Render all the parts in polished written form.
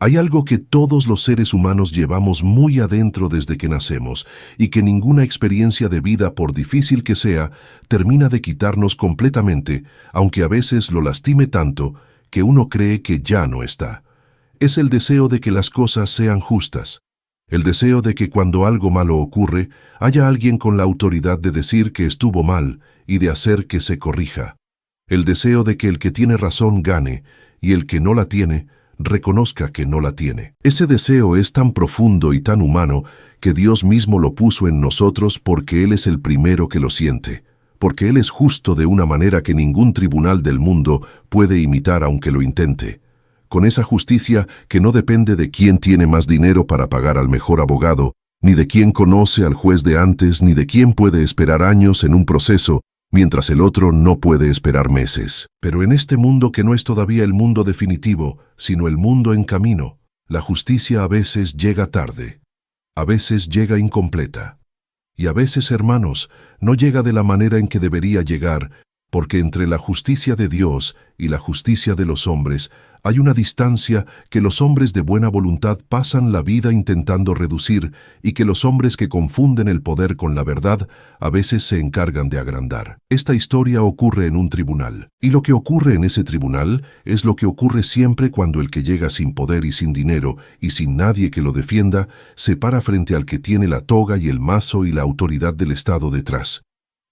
Hay algo que todos los seres humanos llevamos muy adentro desde que nacemos y que ninguna experiencia de vida, por difícil que sea, termina de quitarnos completamente, aunque a veces lo lastime tanto que uno cree que ya no está. Es el deseo de que las cosas sean justas. El deseo de que cuando algo malo ocurre, haya alguien con la autoridad de decir que estuvo mal y de hacer que se corrija. El deseo de que el que tiene razón gane y el que no la tiene, reconozca que no la tiene. Ese deseo es tan profundo y tan humano que Dios mismo lo puso en nosotros porque Él es el primero que lo siente, porque Él es justo de una manera que ningún tribunal del mundo puede imitar aunque lo intente. Con esa justicia que no depende de quién tiene más dinero para pagar al mejor abogado, ni de quién conoce al juez de antes, ni de quién puede esperar años en un proceso, mientras el otro no puede esperar meses. Pero en este mundo que no es todavía el mundo definitivo, sino el mundo en camino, la justicia a veces llega tarde, a veces llega incompleta. Y a veces, hermanos, no llega de la manera en que debería llegar, porque entre la justicia de Dios y la justicia de los hombres hay una distancia que los hombres de buena voluntad pasan la vida intentando reducir y que los hombres que confunden el poder con la verdad a veces se encargan de agrandar. Esta historia ocurre en un tribunal, y lo que ocurre en ese tribunal es lo que ocurre siempre cuando el que llega sin poder y sin dinero y sin nadie que lo defienda se para frente al que tiene la toga y el mazo y la autoridad del Estado detrás.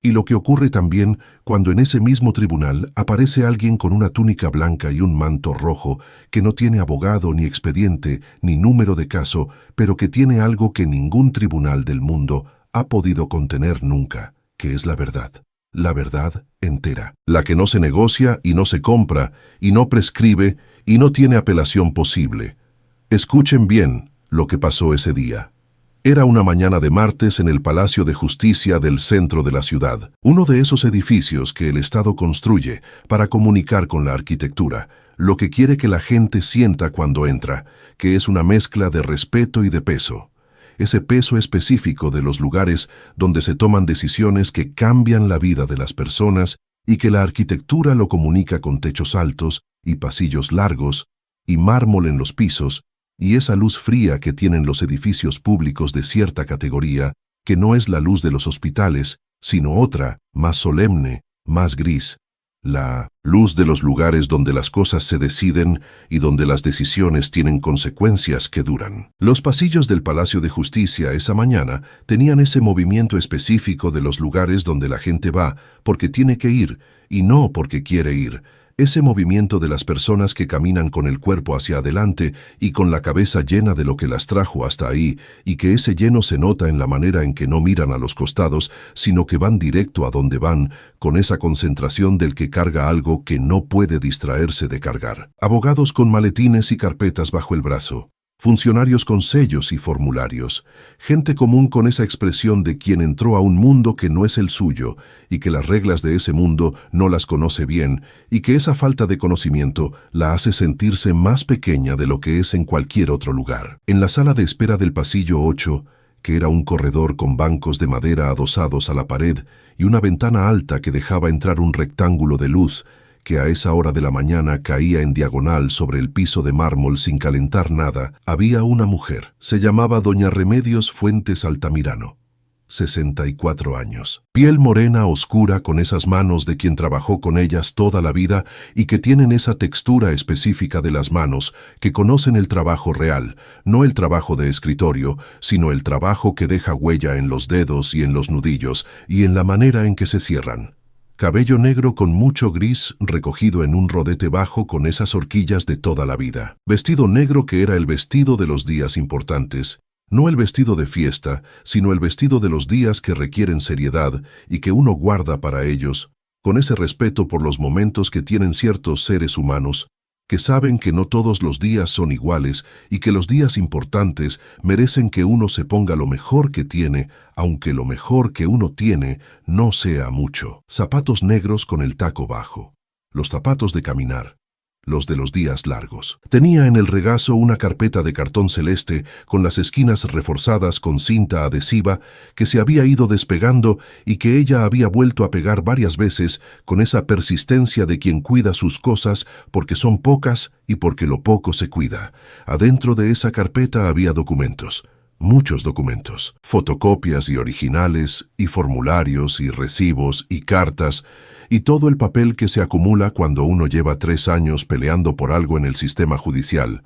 Y lo que ocurre también cuando en ese mismo tribunal aparece alguien con una túnica blanca y un manto rojo, que no tiene abogado ni expediente ni número de caso, pero que tiene algo que ningún tribunal del mundo ha podido contener nunca, que es la verdad entera, la que no se negocia y no se compra y no prescribe y no tiene apelación posible. Escuchen bien lo que pasó ese día. Era una mañana de martes en el Palacio de Justicia del centro de la ciudad, uno de esos edificios que el Estado construye para comunicar con la arquitectura, lo que quiere que la gente sienta cuando entra, que es una mezcla de respeto y de peso. Ese peso específico de los lugares donde se toman decisiones que cambian la vida de las personas y que la arquitectura lo comunica con techos altos y pasillos largos y mármol en los pisos, y esa luz fría que tienen los edificios públicos de cierta categoría, que no es la luz de los hospitales, sino otra, más solemne, más gris, la luz de los lugares donde las cosas se deciden y donde las decisiones tienen consecuencias que duran. Los pasillos del Palacio de Justicia esa mañana tenían ese movimiento específico de los lugares donde la gente va porque tiene que ir y no porque quiere ir. Ese movimiento de las personas que caminan con el cuerpo hacia adelante y con la cabeza llena de lo que las trajo hasta ahí, y que ese lleno se nota en la manera en que no miran a los costados, sino que van directo a donde van, con esa concentración del que carga algo que no puede distraerse de cargar. Abogados con maletines y carpetas bajo el brazo. Funcionarios con sellos y formularios, gente común con esa expresión de quien entró a un mundo que no es el suyo y que las reglas de ese mundo no las conoce bien y que esa falta de conocimiento la hace sentirse más pequeña de lo que es en cualquier otro lugar. En la sala de espera del pasillo 8, que era un corredor con bancos de madera adosados a la pared y una ventana alta que dejaba entrar un rectángulo de luz, que a esa hora de la mañana caía en diagonal sobre el piso de mármol sin calentar nada, había una mujer. Se llamaba doña Remedios Fuentes Altamirano. 64 años. Piel morena oscura con esas manos de quien trabajó con ellas toda la vida y que tienen esa textura específica de las manos, que conocen el trabajo real, no el trabajo de escritorio, sino el trabajo que deja huella en los dedos y en los nudillos y en la manera en que se cierran. Cabello negro con mucho gris recogido en un rodete bajo con esas horquillas de toda la vida. Vestido negro que era el vestido de los días importantes, no el vestido de fiesta, sino el vestido de los días que requieren seriedad y que uno guarda para ellos, con ese respeto por los momentos que tienen ciertos seres humanos, que saben que no todos los días son iguales y que los días importantes merecen que uno se ponga lo mejor que tiene, aunque lo mejor que uno tiene no sea mucho. Zapatos negros con el taco bajo. Los zapatos de caminar. los de los días largos. Tenía en el regazo una carpeta de cartón celeste con las esquinas reforzadas con cinta adhesiva que se había ido despegando y que ella había vuelto a pegar varias veces con esa persistencia de quien cuida sus cosas porque son pocas y porque lo poco se cuida. Adentro de esa carpeta había documentos. Muchos documentos, fotocopias y originales, y formularios, y recibos, y cartas, y todo el papel que se acumula cuando uno lleva 3 años peleando por algo en el sistema judicial,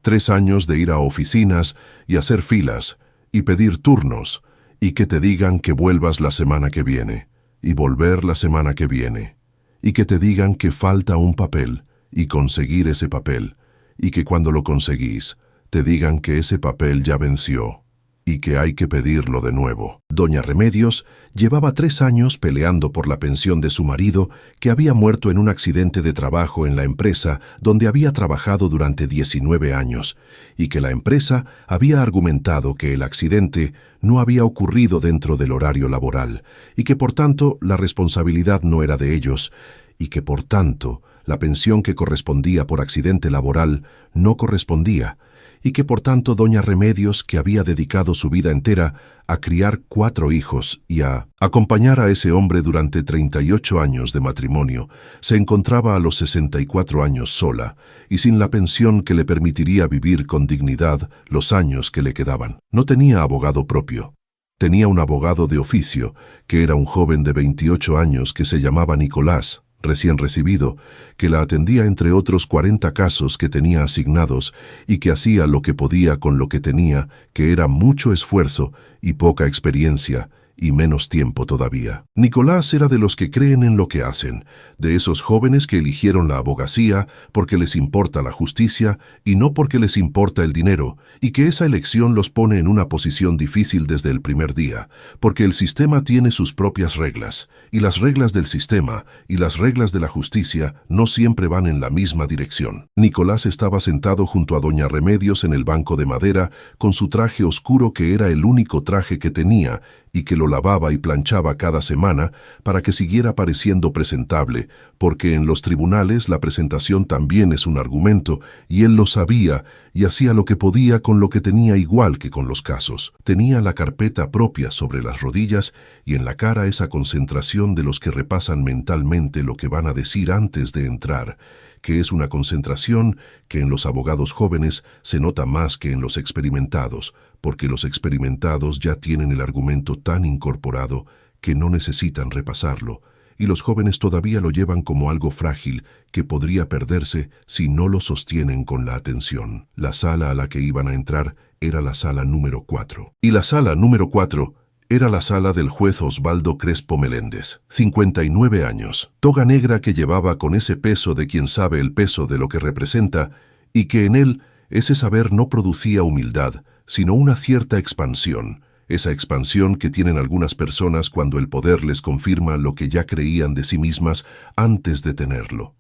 3 años de ir a oficinas y hacer filas, y pedir turnos, y que te digan que vuelvas la semana que viene, y volver la semana que viene, y que te digan que falta un papel, y conseguir ese papel, y que cuando lo conseguís, te digan que ese papel ya venció y que hay que pedirlo de nuevo. Doña Remedios llevaba 3 años peleando por la pensión de su marido, que había muerto en un accidente de trabajo en la empresa donde había trabajado durante 19 años, y que la empresa había argumentado que el accidente no había ocurrido dentro del horario laboral, y que por tanto la responsabilidad no era de ellos, y que por tanto la pensión que correspondía por accidente laboral no correspondía, y que por tanto doña Remedios, que había dedicado su vida entera a criar 4 hijos y a acompañar a ese hombre durante 38 años de matrimonio, se encontraba a los 64 años sola y sin la pensión que le permitiría vivir con dignidad los años que le quedaban. No tenía abogado propio. Tenía un abogado de oficio, que era un joven de 28 años que se llamaba Nicolás, recién recibido, que la atendía entre otros 40 casos que tenía asignados y que hacía lo que podía con lo que tenía, que era mucho esfuerzo y poca experiencia y menos tiempo todavía. Nicolás era de los que creen en lo que hacen, de esos jóvenes que eligieron la abogacía porque les importa la justicia y no porque les importa el dinero, y que esa elección los pone en una posición difícil desde el primer día, porque el sistema tiene sus propias reglas, y las reglas del sistema y las reglas de la justicia no siempre van en la misma dirección. Nicolás estaba sentado junto a doña Remedios en el banco de madera, con su traje oscuro que era el único traje que tenía, y que lo lavaba y planchaba cada semana para que siguiera pareciendo presentable, porque en los tribunales la presentación también es un argumento, y él lo sabía y hacía lo que podía con lo que tenía igual que con los casos. Tenía la carpeta propia sobre las rodillas y en la cara esa concentración de los que repasan mentalmente lo que van a decir antes de entrar, que es una concentración que en los abogados jóvenes se nota más que en los experimentados, porque los experimentados ya tienen el argumento tan incorporado que no necesitan repasarlo, y los jóvenes todavía lo llevan como algo frágil que podría perderse si no lo sostienen con la atención. La sala a la que iban a entrar era la sala número 4. Y la sala número 4 era la sala del juez Osvaldo Crespo Meléndez, 59 años, toga negra que llevaba con ese peso de quien sabe el peso de lo que representa, y que en él ese saber no producía humildad, sino una cierta expansión, esa expansión que tienen algunas personas cuando el poder les confirma lo que ya creían de sí mismas antes de tenerlo.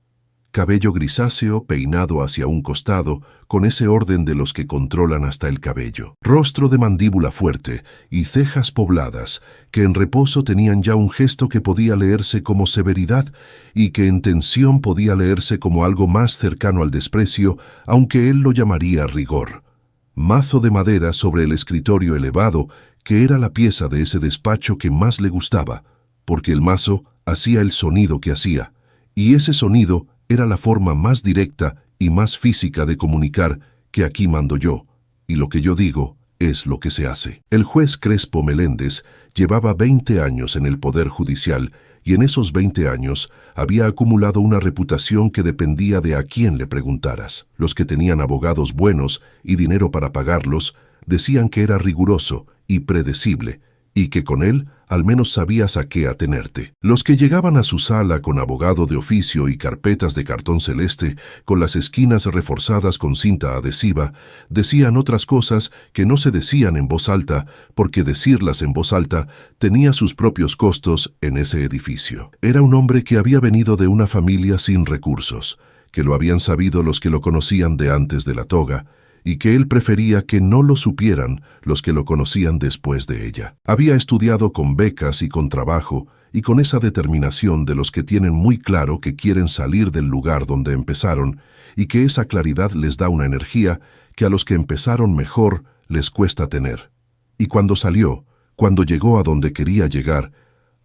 Cabello grisáceo peinado hacia un costado, con ese orden de los que controlan hasta el cabello. Rostro de mandíbula fuerte y cejas pobladas, que en reposo tenían ya un gesto que podía leerse como severidad y que en tensión podía leerse como algo más cercano al desprecio, aunque él lo llamaría rigor. Mazo de madera sobre el escritorio elevado, que era la pieza de ese despacho que más le gustaba, porque el mazo hacía el sonido que hacía, y ese sonido era la forma más directa y más física de comunicar que aquí mando yo, y lo que yo digo es lo que se hace. El juez Crespo Meléndez llevaba 20 años en el Poder Judicial y en esos 20 años había acumulado una reputación que dependía de a quién le preguntaras. Los que tenían abogados buenos y dinero para pagarlos decían que era riguroso y predecible, y que con él al menos sabías a qué atenerte. Los que llegaban a su sala con abogado de oficio y carpetas de cartón celeste, con las esquinas reforzadas con cinta adhesiva, decían otras cosas que no se decían en voz alta, porque decirlas en voz alta tenía sus propios costos en ese edificio. Era un hombre que había venido de una familia sin recursos, que lo habían sabido los que lo conocían de antes de la toga, y que él prefería que no lo supieran los que lo conocían después de ella. Había estudiado con becas y con trabajo, y con esa determinación de los que tienen muy claro que quieren salir del lugar donde empezaron y que esa claridad les da una energía que a los que empezaron mejor les cuesta tener. Y cuando salió, cuando llegó a donde quería llegar,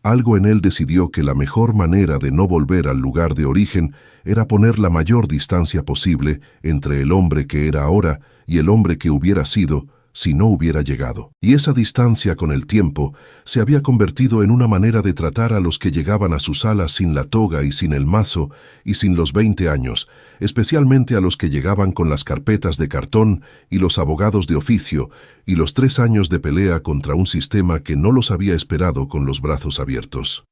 algo en él decidió que la mejor manera de no volver al lugar de origen era poner la mayor distancia posible entre el hombre que era ahora y el hombre que hubiera sido si no hubiera llegado. Y esa distancia con el tiempo se había convertido en una manera de tratar a los que llegaban a su sala sin la toga y sin el mazo y sin los 20 años, especialmente a los que llegaban con las carpetas de cartón y los abogados de oficio y los 3 años de pelea contra un sistema que no los había esperado con los brazos abiertos.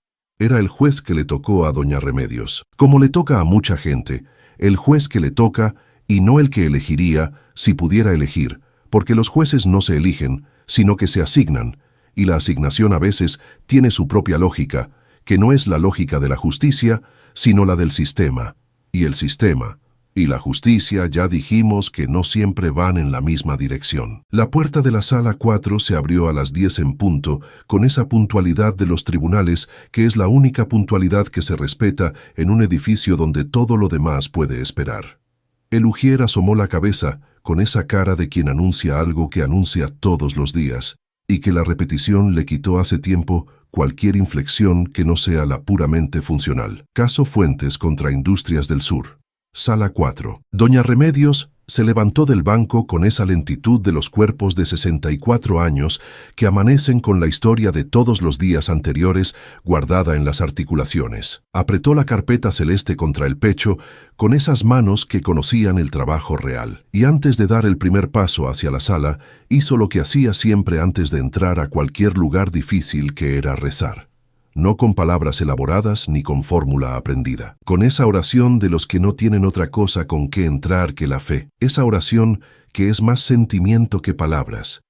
Era el juez que le tocó a doña Remedios. Como le toca a mucha gente, el juez que le toca y no el que elegiría si pudiera elegir, porque los jueces no se eligen, sino que se asignan, y la asignación a veces tiene su propia lógica, que no es la lógica de la justicia, sino la del sistema. Y el sistema y la justicia ya dijimos que no siempre van en la misma dirección. La puerta de la sala 4 se abrió a las 10 en punto, con esa puntualidad de los tribunales que es la única puntualidad que se respeta en un edificio donde todo lo demás puede esperar. El ujier asomó la cabeza, con esa cara de quien anuncia algo que anuncia todos los días, y que la repetición le quitó hace tiempo cualquier inflexión que no sea la puramente funcional. Caso Fuentes contra Industrias del Sur. Sala 4. Doña Remedios se levantó del banco con esa lentitud de los cuerpos de 64 años que amanecen con la historia de todos los días anteriores guardada en las articulaciones. Apretó la carpeta celeste contra el pecho con esas manos que conocían el trabajo real. Y antes de dar el primer paso hacia la sala, hizo lo que hacía siempre antes de entrar a cualquier lugar difícil, que era rezar. No con palabras elaboradas ni con fórmula aprendida. Con esa oración de los que no tienen otra cosa con que entrar que la fe. Esa oración que es más sentimiento que palabras,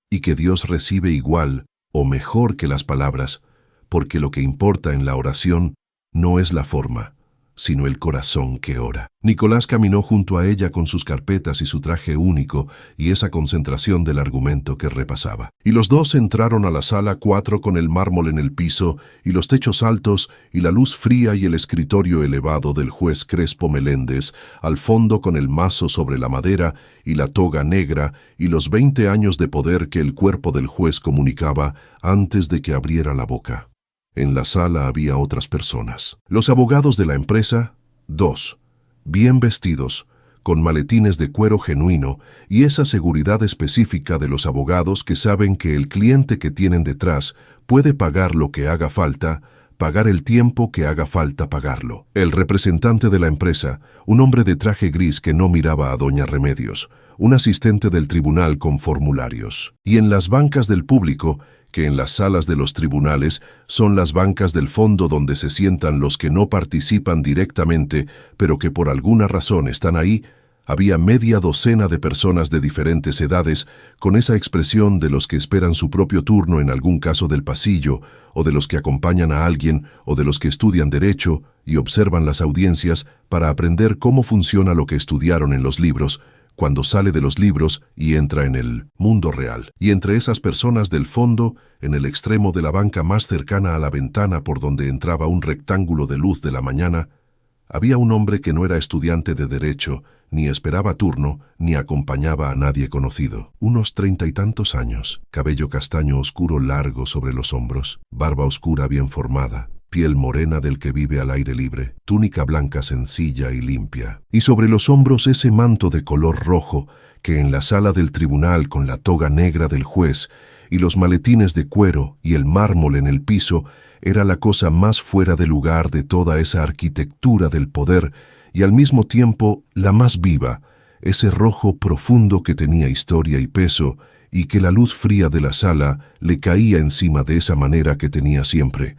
y que Dios recibe igual o mejor que las palabras, porque lo que importa en la oración no es la forma, sino el corazón que ora. Nicolás caminó junto a ella con sus carpetas y su traje único y esa concentración del argumento que repasaba. Y los dos entraron a la sala 4 con el mármol en el piso y los techos altos y la luz fría y el escritorio elevado del juez Crespo Meléndez, al fondo con el mazo sobre la madera y la toga negra y los 20 años de poder que el cuerpo del juez comunicaba antes de que abriera la boca. En la sala había otras personas. Los abogados de la empresa, 2, bien vestidos, con maletines de cuero genuino y esa seguridad específica de los abogados que saben que el cliente que tienen detrás puede pagar lo que haga falta, pagar el tiempo que haga falta pagarlo. El representante de la empresa, un hombre de traje gris que no miraba a doña Remedios, un asistente del tribunal con formularios. Y en las bancas del público, que en las salas de los tribunales son las bancas del fondo donde se sientan los que no participan directamente, pero que por alguna razón están ahí, había media docena de personas de diferentes edades, con esa expresión de los que esperan su propio turno en algún caso del pasillo, o de los que acompañan a alguien, o de los que estudian derecho y observan las audiencias para aprender cómo funciona lo que estudiaron en los libros, cuando sale de los libros y entra en el mundo real. Y entre esas personas del fondo, en el extremo de la banca más cercana a la ventana por donde entraba un rectángulo de luz de la mañana, había un hombre que no era estudiante de derecho, ni esperaba turno, ni acompañaba a nadie conocido. Unos 30 y tantos años, cabello castaño oscuro largo sobre los hombros, barba oscura bien formada, piel morena del que vive al aire libre, túnica blanca sencilla y limpia, y sobre los hombros ese manto de color rojo que en la sala del tribunal con la toga negra del juez y los maletines de cuero y el mármol en el piso era la cosa más fuera de lugar de toda esa arquitectura del poder y al mismo tiempo la más viva, ese rojo profundo que tenía historia y peso y que la luz fría de la sala le caía encima de esa manera que tenía siempre,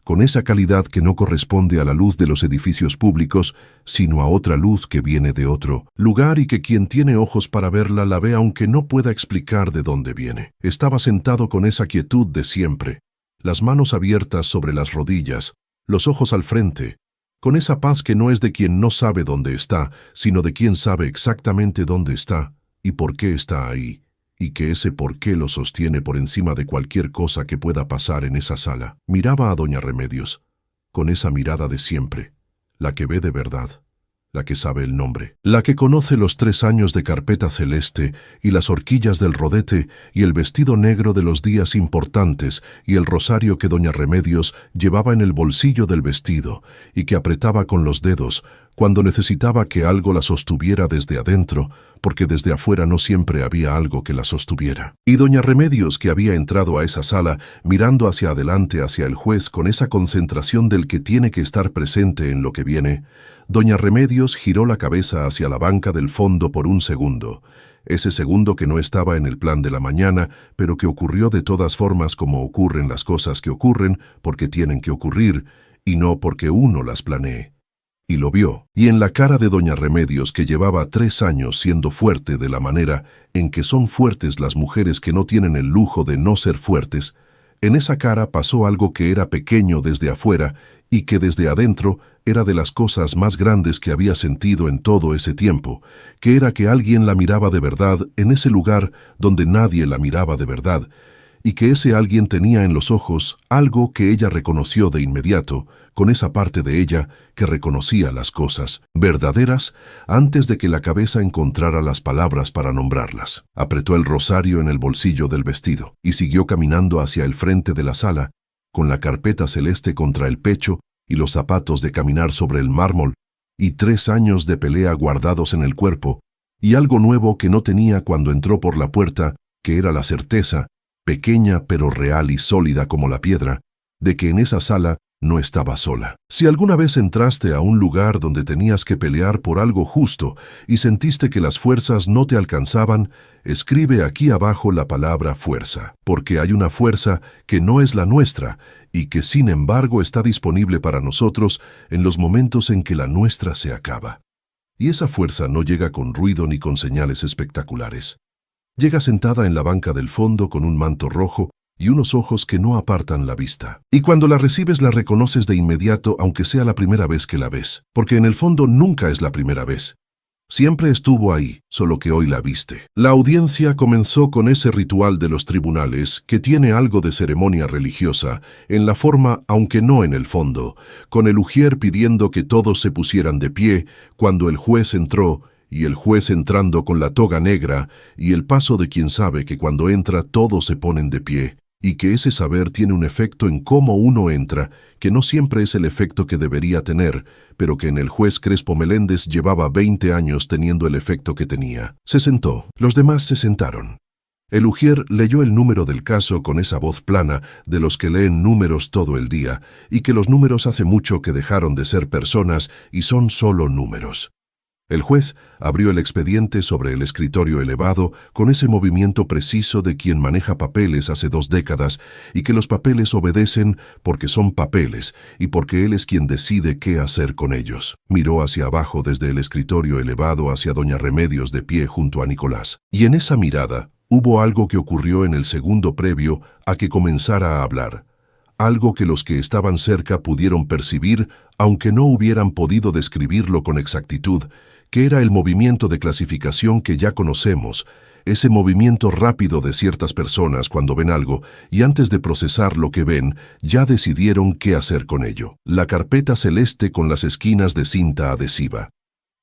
con esa calidad que no corresponde a la luz de los edificios públicos, sino a otra luz que viene de otro lugar y que quien tiene ojos para verla la ve aunque no pueda explicar de dónde viene. Estaba sentado con esa quietud de siempre, las manos abiertas sobre las rodillas, los ojos al frente, con esa paz que no es de quien no sabe dónde está, sino de quien sabe exactamente dónde está y por qué está ahí, y que ese por qué lo sostiene por encima de cualquier cosa que pueda pasar en esa sala. Miraba a doña Remedios, con esa mirada de siempre, la que ve de verdad, la que sabe el nombre, la que conoce los 3 años de carpeta celeste y las horquillas del rodete y el vestido negro de los días importantes y el rosario que doña Remedios llevaba en el bolsillo del vestido y que apretaba con los dedos cuando necesitaba que algo la sostuviera desde adentro, porque desde afuera no siempre había algo que la sostuviera. Y doña Remedios, que había entrado a esa sala mirando hacia adelante hacia el juez con esa concentración del que tiene que estar presente en lo que viene, doña Remedios giró la cabeza hacia la banca del fondo por un segundo, ese segundo que no estaba en el plan de la mañana, pero que ocurrió de todas formas como ocurren las cosas que ocurren porque tienen que ocurrir y no porque uno las planee. Y lo vio, y en la cara de doña Remedios, que llevaba 3 años siendo fuerte de la manera en que son fuertes las mujeres que no tienen el lujo de no ser fuertes, en esa cara pasó algo que era pequeño desde afuera y que desde adentro era de las cosas más grandes que había sentido en todo ese tiempo, que era que alguien la miraba de verdad en ese lugar donde nadie la miraba de verdad, y que ese alguien tenía en los ojos algo que ella reconoció de inmediato, con esa parte de ella que reconocía las cosas verdaderas antes de que la cabeza encontrara las palabras para nombrarlas. Apretó el rosario en el bolsillo del vestido y siguió caminando hacia el frente de la sala, con la carpeta celeste contra el pecho y los zapatos de caminar sobre el mármol, y 3 años de pelea guardados en el cuerpo, y algo nuevo que no tenía cuando entró por la puerta, que era la certeza, pequeña pero real y sólida como la piedra, de que en esa sala no estaba sola. Si alguna vez entraste a un lugar donde tenías que pelear por algo justo y sentiste que las fuerzas no te alcanzaban, escribe aquí abajo la palabra fuerza, porque hay una fuerza que no es la nuestra y que sin embargo está disponible para nosotros en los momentos en que la nuestra se acaba. Y esa fuerza no llega con ruido ni con señales espectaculares. Llega sentada en la banca del fondo con un manto rojo y unos ojos que no apartan la vista. Y cuando la recibes la reconoces de inmediato, aunque sea la primera vez que la ves, porque en el fondo nunca es la primera vez. Siempre estuvo ahí, solo que hoy la viste. La audiencia comenzó con ese ritual de los tribunales, que tiene algo de ceremonia religiosa, en la forma, aunque no en el fondo, con el ujier pidiendo que todos se pusieran de pie cuando el juez entró, y el juez entrando con la toga negra, y el paso de quien sabe que cuando entra todos se ponen de pie, y que ese saber tiene un efecto en cómo uno entra, que no siempre es el efecto que debería tener, pero que en el juez Crespo Meléndez llevaba 20 años teniendo el efecto que tenía. Se sentó, los demás se sentaron. El ujier leyó el número del caso con esa voz plana de los que leen números todo el día, y que los números hace mucho que dejaron de ser personas y son solo números. El juez abrió el expediente sobre el escritorio elevado con ese movimiento preciso de quien maneja papeles hace 2 décadas y que los papeles obedecen porque son papeles y porque él es quien decide qué hacer con ellos. Miró hacia abajo desde el escritorio elevado hacia doña Remedios de pie junto a Nicolás. Y en esa mirada hubo algo que ocurrió en el segundo previo a que comenzara a hablar. Algo que los que estaban cerca pudieron percibir, aunque no hubieran podido describirlo con exactitud, que era el movimiento de clasificación que ya conocemos, ese movimiento rápido de ciertas personas cuando ven algo y antes de procesar lo que ven, ya decidieron qué hacer con ello. La carpeta celeste con las esquinas de cinta adhesiva.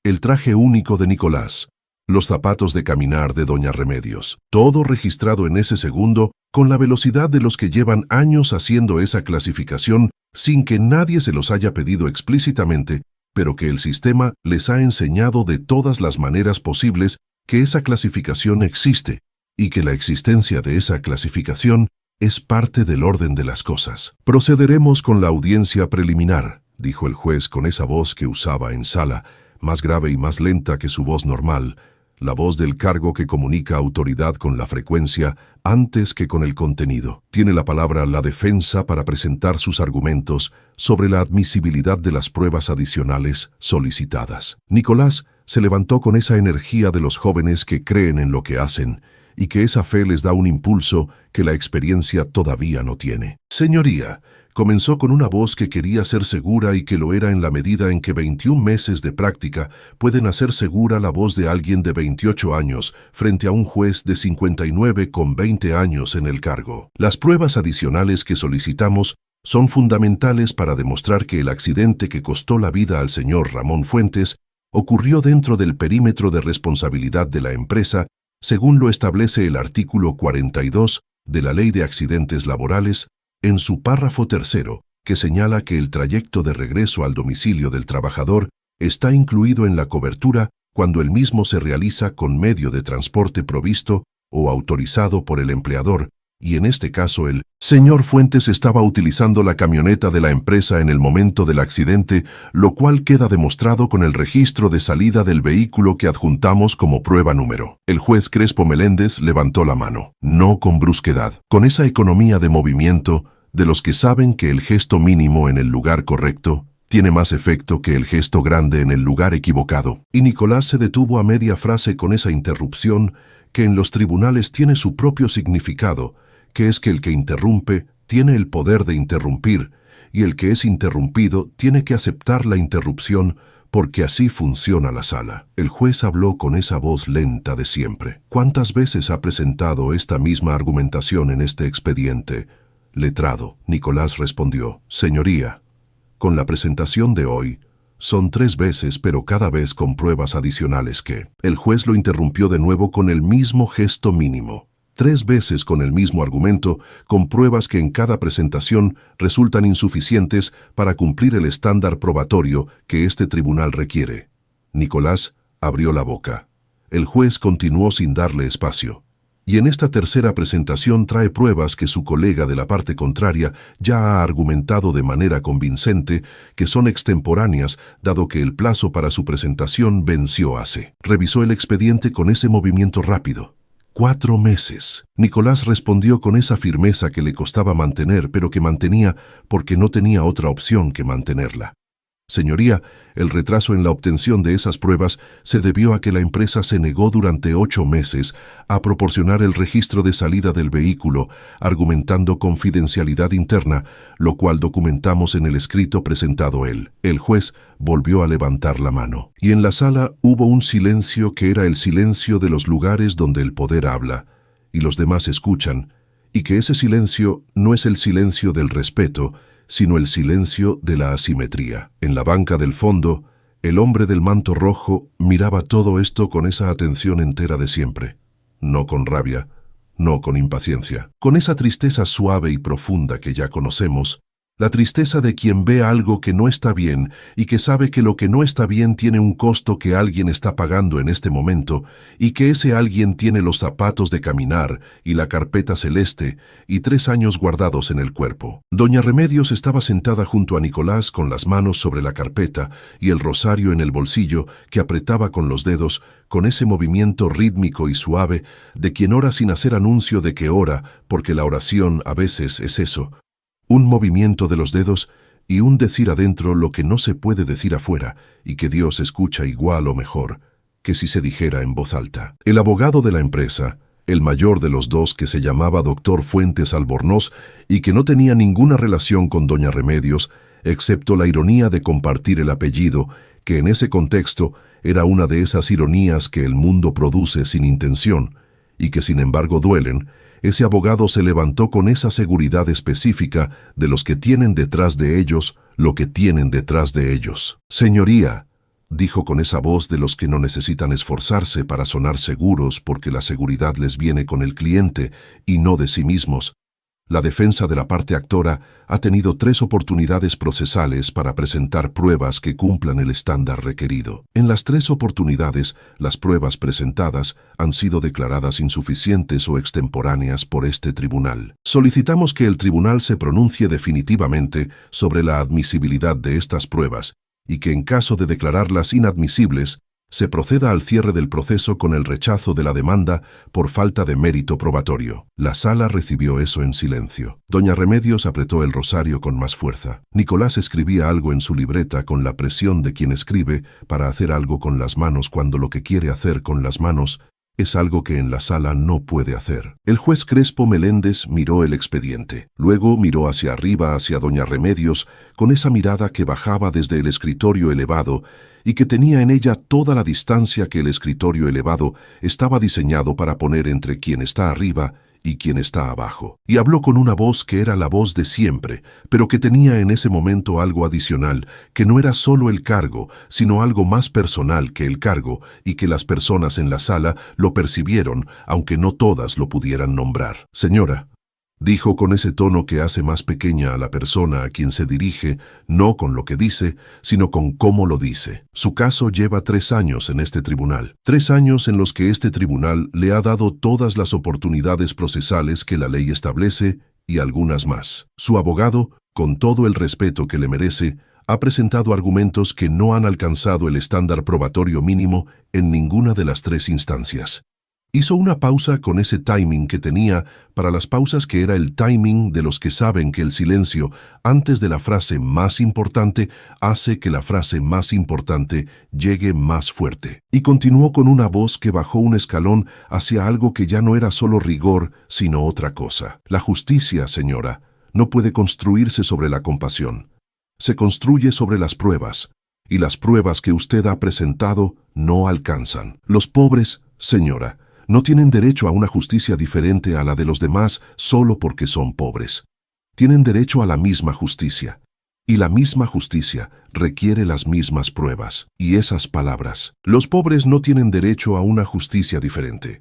El traje único de Nicolás. Los zapatos de caminar de doña Remedios. Todo registrado en ese segundo con la velocidad de los que llevan años haciendo esa clasificación sin que nadie se los haya pedido explícitamente, pero que el sistema les ha enseñado de todas las maneras posibles que esa clasificación existe y que la existencia de esa clasificación es parte del orden de las cosas. Procederemos con la audiencia preliminar, dijo el juez con esa voz que usaba en sala, más grave y más lenta que su voz normal, la voz del cargo que comunica autoridad con la frecuencia antes que con el contenido. Tiene la palabra la defensa para presentar sus argumentos sobre la admisibilidad de las pruebas adicionales solicitadas. Nicolás se levantó con esa energía de los jóvenes que creen en lo que hacen y que esa fe les da un impulso que la experiencia todavía no tiene. Señoría, Comenzó con una voz que quería ser segura y que lo era en la medida en que 21 meses de práctica pueden hacer segura la voz de alguien de 28 años frente a un juez de 59 con 20 años en el cargo. Las pruebas adicionales que solicitamos son fundamentales para demostrar que el accidente que costó la vida al señor Ramón Fuentes ocurrió dentro del perímetro de responsabilidad de la empresa, según lo establece el artículo 42 de la Ley de Accidentes Laborales, en su párrafo tercero, que señala que el trayecto de regreso al domicilio del trabajador está incluido en la cobertura cuando el mismo se realiza con medio de transporte provisto o autorizado por el empleador, y en este caso el señor Fuentes estaba utilizando la camioneta de la empresa en el momento del accidente, lo cual queda demostrado con el registro de salida del vehículo que adjuntamos como prueba número. El juez Crespo Meléndez levantó la mano, no con brusquedad, con esa economía de movimiento de los que saben que el gesto mínimo en el lugar correcto tiene más efecto que el gesto grande en el lugar equivocado. Y Nicolás se detuvo a media frase con esa interrupción que en los tribunales tiene su propio significado, que es que el que interrumpe tiene el poder de interrumpir, y el que es interrumpido tiene que aceptar la interrupción porque así funciona la sala. El juez habló con esa voz lenta de siempre. ¿Cuántas veces ha presentado esta misma argumentación en este expediente? Letrado. Nicolás respondió, Señoría, con la presentación de hoy, son 3 veces, pero cada vez con pruebas adicionales que... El juez lo interrumpió de nuevo con el mismo gesto mínimo. 3 veces con el mismo argumento, con pruebas que en cada presentación resultan insuficientes para cumplir el estándar probatorio que este tribunal requiere. Nicolás abrió la boca. El juez continuó sin darle espacio. Y en esta tercera presentación trae pruebas que su colega de la parte contraria ya ha argumentado de manera convincente que son extemporáneas, dado que el plazo para su presentación venció hace. Revisó el expediente con ese movimiento rápido. 4 meses. Nicolás respondió con esa firmeza que le costaba mantener, pero que mantenía porque no tenía otra opción que mantenerla. Señoría, el retraso en la obtención de esas pruebas se debió a que la empresa se negó durante 8 meses a proporcionar el registro de salida del vehículo, argumentando confidencialidad interna, lo cual documentamos en el escrito presentado él. El juez volvió a levantar la mano. Y en la sala hubo un silencio que era el silencio de los lugares donde el poder habla, y los demás escuchan, y que ese silencio no es el silencio del respeto, sino el silencio de la asimetría. En la banca del fondo, el hombre del manto rojo miraba todo esto con esa atención entera de siempre. No con rabia, no con impaciencia. Con esa tristeza suave y profunda que ya conocemos, la tristeza de quien ve algo que no está bien y que sabe que lo que no está bien tiene un costo que alguien está pagando en este momento y que ese alguien tiene los zapatos de caminar y la carpeta celeste y 3 años guardados en el cuerpo. Doña Remedios estaba sentada junto a Nicolás con las manos sobre la carpeta y el rosario en el bolsillo que apretaba con los dedos con ese movimiento rítmico y suave de quien ora sin hacer anuncio de que ora, porque la oración a veces es eso. Un movimiento de los dedos y un decir adentro lo que no se puede decir afuera y que Dios escucha igual o mejor que si se dijera en voz alta. El abogado de la empresa, el mayor de los dos que se llamaba doctor Fuentes Albornoz y que no tenía ninguna relación con doña Remedios, excepto la ironía de compartir el apellido, que en ese contexto era una de esas ironías que el mundo produce sin intención y que sin embargo duelen. Ese abogado se levantó con esa seguridad específica de los que tienen detrás de ellos lo que tienen detrás de ellos. Señoría, dijo con esa voz de los que no necesitan esforzarse para sonar seguros porque la seguridad les viene con el cliente y no de sí mismos. La defensa de la parte actora ha tenido 3 oportunidades procesales para presentar pruebas que cumplan el estándar requerido. En las 3 oportunidades, las pruebas presentadas han sido declaradas insuficientes o extemporáneas por este tribunal. Solicitamos que el tribunal se pronuncie definitivamente sobre la admisibilidad de estas pruebas y que en caso de declararlas inadmisibles, se proceda al cierre del proceso con el rechazo de la demanda por falta de mérito probatorio. La sala recibió eso en silencio. Doña Remedios apretó el rosario con más fuerza. Nicolás escribía algo en su libreta con la presión de quien escribe para hacer algo con las manos cuando lo que quiere hacer con las manos Es algo que en la sala no puede hacer. El juez Crespo Meléndez miró el expediente. Luego miró hacia arriba, hacia doña Remedios, con esa mirada que bajaba desde el escritorio elevado y que tenía en ella toda la distancia que el escritorio elevado estaba diseñado para poner entre quien está arriba y quien está abajo. Y habló con una voz que era la voz de siempre, pero que tenía en ese momento algo adicional, que no era solo el cargo, sino algo más personal que el cargo, y que las personas en la sala lo percibieron, aunque no todas lo pudieran nombrar. Señora, dijo con ese tono que hace más pequeña a la persona a quien se dirige, no con lo que dice, sino con cómo lo dice. Su caso lleva 3 años en este tribunal. 3 años en los que este tribunal le ha dado todas las oportunidades procesales que la ley establece y algunas más. Su abogado, con todo el respeto que le merece, ha presentado argumentos que no han alcanzado el estándar probatorio mínimo en ninguna de las 3 instancias. Hizo una pausa con ese timing que tenía para las pausas que era el timing de los que saben que el silencio antes de la frase más importante hace que la frase más importante llegue más fuerte. Y continuó con una voz que bajó un escalón hacia algo que ya no era solo rigor, sino otra cosa. La justicia, señora, no puede construirse sobre la compasión. Se construye sobre las pruebas, y las pruebas que usted ha presentado no alcanzan. Los pobres, señora, no tienen derecho a una justicia diferente a la de los demás solo porque son pobres. Tienen derecho a la misma justicia. Y la misma justicia requiere las mismas pruebas. Y esas palabras. Los pobres no tienen derecho a una justicia diferente.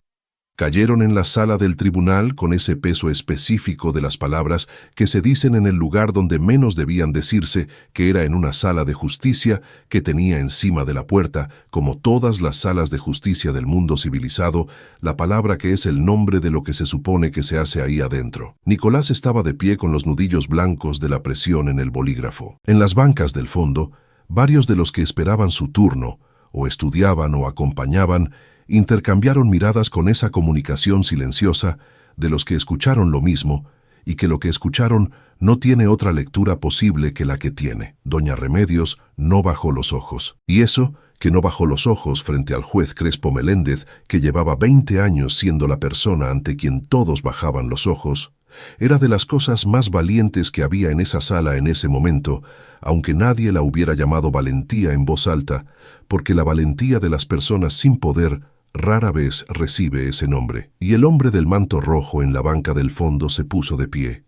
Cayeron en la sala del tribunal con ese peso específico de las palabras que se dicen en el lugar donde menos debían decirse, que era en una sala de justicia que tenía encima de la puerta, como todas las salas de justicia del mundo civilizado, la palabra que es el nombre de lo que se supone que se hace ahí adentro. Nicolás estaba de pie con los nudillos blancos de la presión en el bolígrafo. En las bancas del fondo, varios de los que esperaban su turno, o estudiaban o acompañaban, intercambiaron miradas con esa comunicación silenciosa de los que escucharon lo mismo y que lo que escucharon no tiene otra lectura posible que la que tiene. Doña Remedios no bajó los ojos. Y eso, que no bajó los ojos frente al juez Crespo Meléndez, que llevaba 20 años siendo la persona ante quien todos bajaban los ojos, era de las cosas más valientes que había en esa sala en ese momento, aunque nadie la hubiera llamado valentía en voz alta, porque la valentía de las personas sin poder rara vez recibe ese nombre. Y el hombre del manto rojo en la banca del fondo se puso de pie.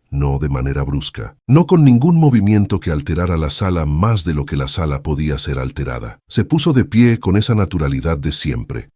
No de manera brusca, no con ningún movimiento que alterara la sala más de lo que la sala podía ser alterada. Se puso de pie con esa naturalidad de siempre,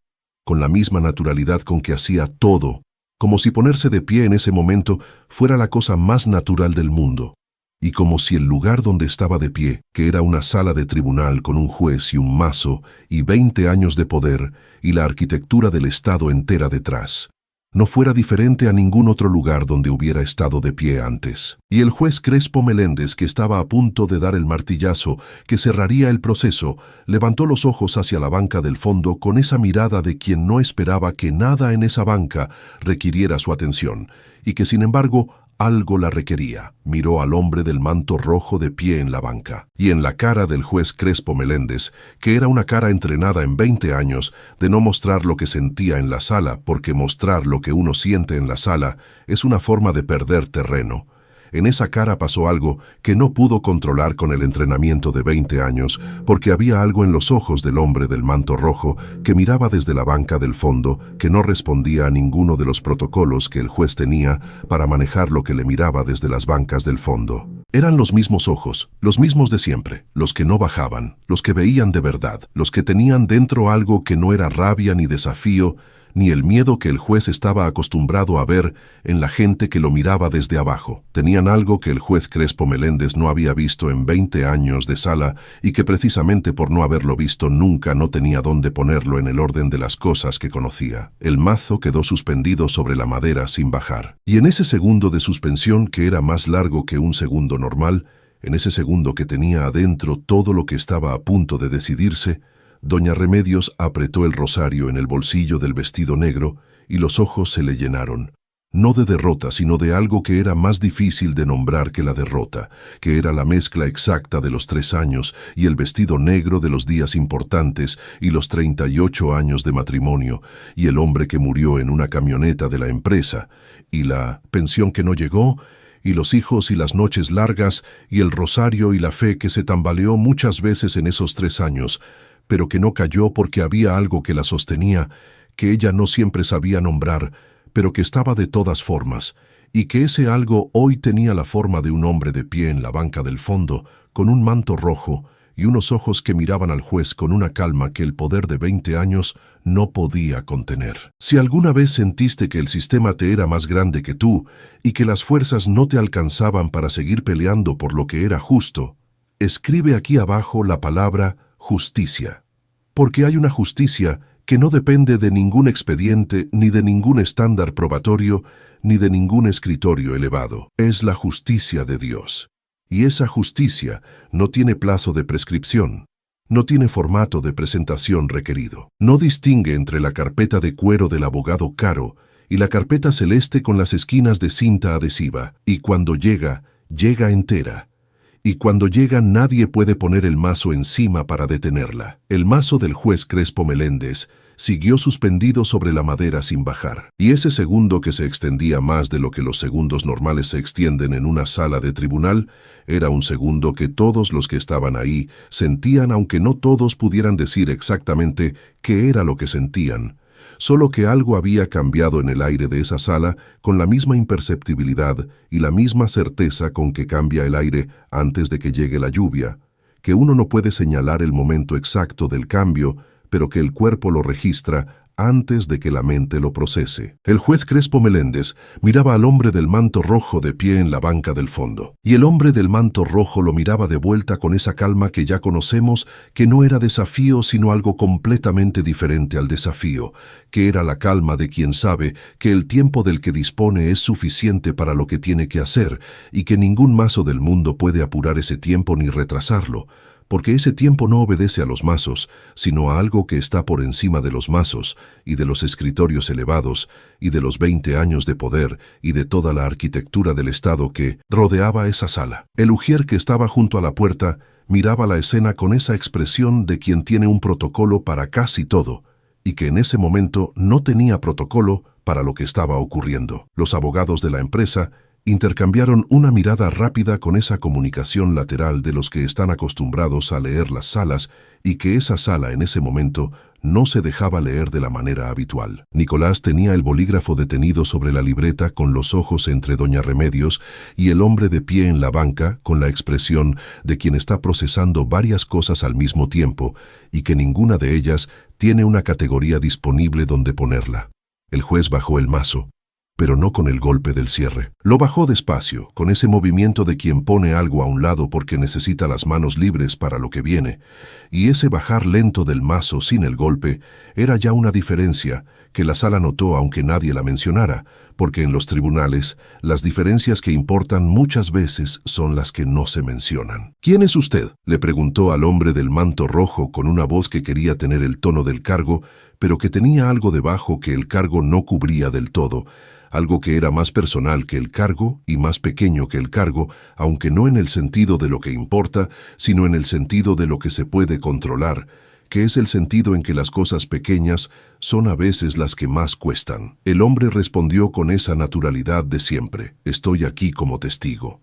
con la misma naturalidad con que hacía todo, como si ponerse de pie en ese momento fuera la cosa más natural del mundo. Y como si el lugar donde estaba de pie, que era una sala de tribunal con un juez y un mazo y 20 años de poder y la arquitectura del Estado entera detrás, no fuera diferente a ningún otro lugar donde hubiera estado de pie antes. Y el juez Crespo Meléndez, que estaba a punto de dar el martillazo que cerraría el proceso, levantó los ojos hacia la banca del fondo con esa mirada de quien no esperaba que nada en esa banca requiriera su atención, y que sin embargo algo la requería. Miró al hombre del manto rojo de pie en la banca, y en la cara del juez Crespo Meléndez, que era una cara entrenada en 20 años de no mostrar lo que sentía en la sala, porque mostrar lo que uno siente en la sala es una forma de perder terreno. En esa cara pasó algo que no pudo controlar con el entrenamiento de 20 años, porque había algo en los ojos del hombre del manto rojo que miraba desde la banca del fondo, que no respondía a ninguno de los protocolos que el juez tenía para manejar lo que le miraba desde las bancas del fondo. Eran los mismos ojos, los mismos de siempre, los que no bajaban, los que veían de verdad, los que tenían dentro algo que no era rabia ni desafío, ni el miedo que el juez estaba acostumbrado a ver en la gente que lo miraba desde abajo. Tenían algo que el juez Crespo Meléndez no había visto en 20 años de sala y que precisamente por no haberlo visto nunca no tenía dónde ponerlo en el orden de las cosas que conocía. El mazo quedó suspendido sobre la madera sin bajar. Y en ese segundo de suspensión, que era más largo que un segundo normal, en ese segundo que tenía adentro todo lo que estaba a punto de decidirse, doña Remedios apretó el rosario en el bolsillo del vestido negro y los ojos se le llenaron. no de derrota, sino de algo que era más difícil de nombrar que la derrota, que era la mezcla exacta de los 3 años y el vestido negro de los días importantes y los 38 años de matrimonio, y el hombre que murió en una camioneta de la empresa, y la pensión que no llegó, y los hijos y las noches largas, y el rosario y la fe que se tambaleó muchas veces en esos 3 años, pero que no cayó porque había algo que la sostenía, que ella no siempre sabía nombrar, pero que estaba de todas formas, y que ese algo hoy tenía la forma de un hombre de pie en la banca del fondo, con un manto rojo y unos ojos que miraban al juez con una calma que el poder de 20 años no podía contener. Si alguna vez sentiste que el sistema te era más grande que tú y que las fuerzas no te alcanzaban para seguir peleando por lo que era justo, escribe aquí abajo la palabra justicia, porque hay una justicia que no depende de ningún expediente, ni de ningún estándar probatorio, ni de ningún escritorio elevado. Es la justicia de Dios. Y esa justicia no tiene plazo de prescripción, no tiene formato de presentación requerido. No distingue entre la carpeta de cuero del abogado caro y la carpeta celeste con las esquinas de cinta adhesiva, y cuando llega, llega entera. Y cuando llega nadie puede poner el mazo encima para detenerla. El mazo del juez Crespo Meléndez siguió suspendido sobre la madera sin bajar. Y ese segundo, que se extendía más de lo que los segundos normales se extienden en una sala de tribunal, era un segundo que todos los que estaban ahí sentían, aunque no todos pudieran decir exactamente qué era lo que sentían. Solo que algo había cambiado en el aire de esa sala con la misma imperceptibilidad y la misma certeza con que cambia el aire antes de que llegue la lluvia, que uno no puede señalar el momento exacto del cambio, pero que el cuerpo lo registra antes de que la mente lo procese. El juez Crespo Meléndez miraba al hombre del manto rojo de pie en la banca del fondo, y el hombre del manto rojo lo miraba de vuelta con esa calma que ya conocemos, que no era desafío sino algo completamente diferente al desafío, que era la calma de quien sabe que el tiempo del que dispone es suficiente para lo que tiene que hacer, y que ningún mazo del mundo puede apurar ese tiempo ni retrasarlo, porque ese tiempo no obedece a los mazos, sino a algo que está por encima de los mazos, y de los escritorios elevados, y de los 20 años de poder, y de toda la arquitectura del Estado que rodeaba esa sala. El ujier que estaba junto a la puerta miraba la escena con esa expresión de quien tiene un protocolo para casi todo, y que en ese momento no tenía protocolo para lo que estaba ocurriendo. Los abogados de la empresa intercambiaron una mirada rápida con esa comunicación lateral de los que están acostumbrados a leer las salas, y que esa sala en ese momento no se dejaba leer de la manera habitual. Nicolás tenía el bolígrafo detenido sobre la libreta con los ojos entre doña Remedios y el hombre de pie en la banca con la expresión de quien está procesando varias cosas al mismo tiempo y que ninguna de ellas tiene una categoría disponible donde ponerla. El juez bajó el mazo, pero no con el golpe del cierre. Lo bajó despacio, con ese movimiento de quien pone algo a un lado porque necesita las manos libres para lo que viene, y ese bajar lento del mazo sin el golpe era ya una diferencia que la sala notó aunque nadie la mencionara, porque en los tribunales las diferencias que importan muchas veces son las que no se mencionan. «¿Quién es usted?», le preguntó al hombre del manto rojo con una voz que quería tener el tono del cargo, pero que tenía algo debajo que el cargo no cubría del todo, algo que era más personal que el cargo y más pequeño que el cargo, aunque no en el sentido de lo que importa, sino en el sentido de lo que se puede controlar, que es el sentido en que las cosas pequeñas son a veces las que más cuestan. El hombre respondió con esa naturalidad de siempre: «Estoy aquí como testigo».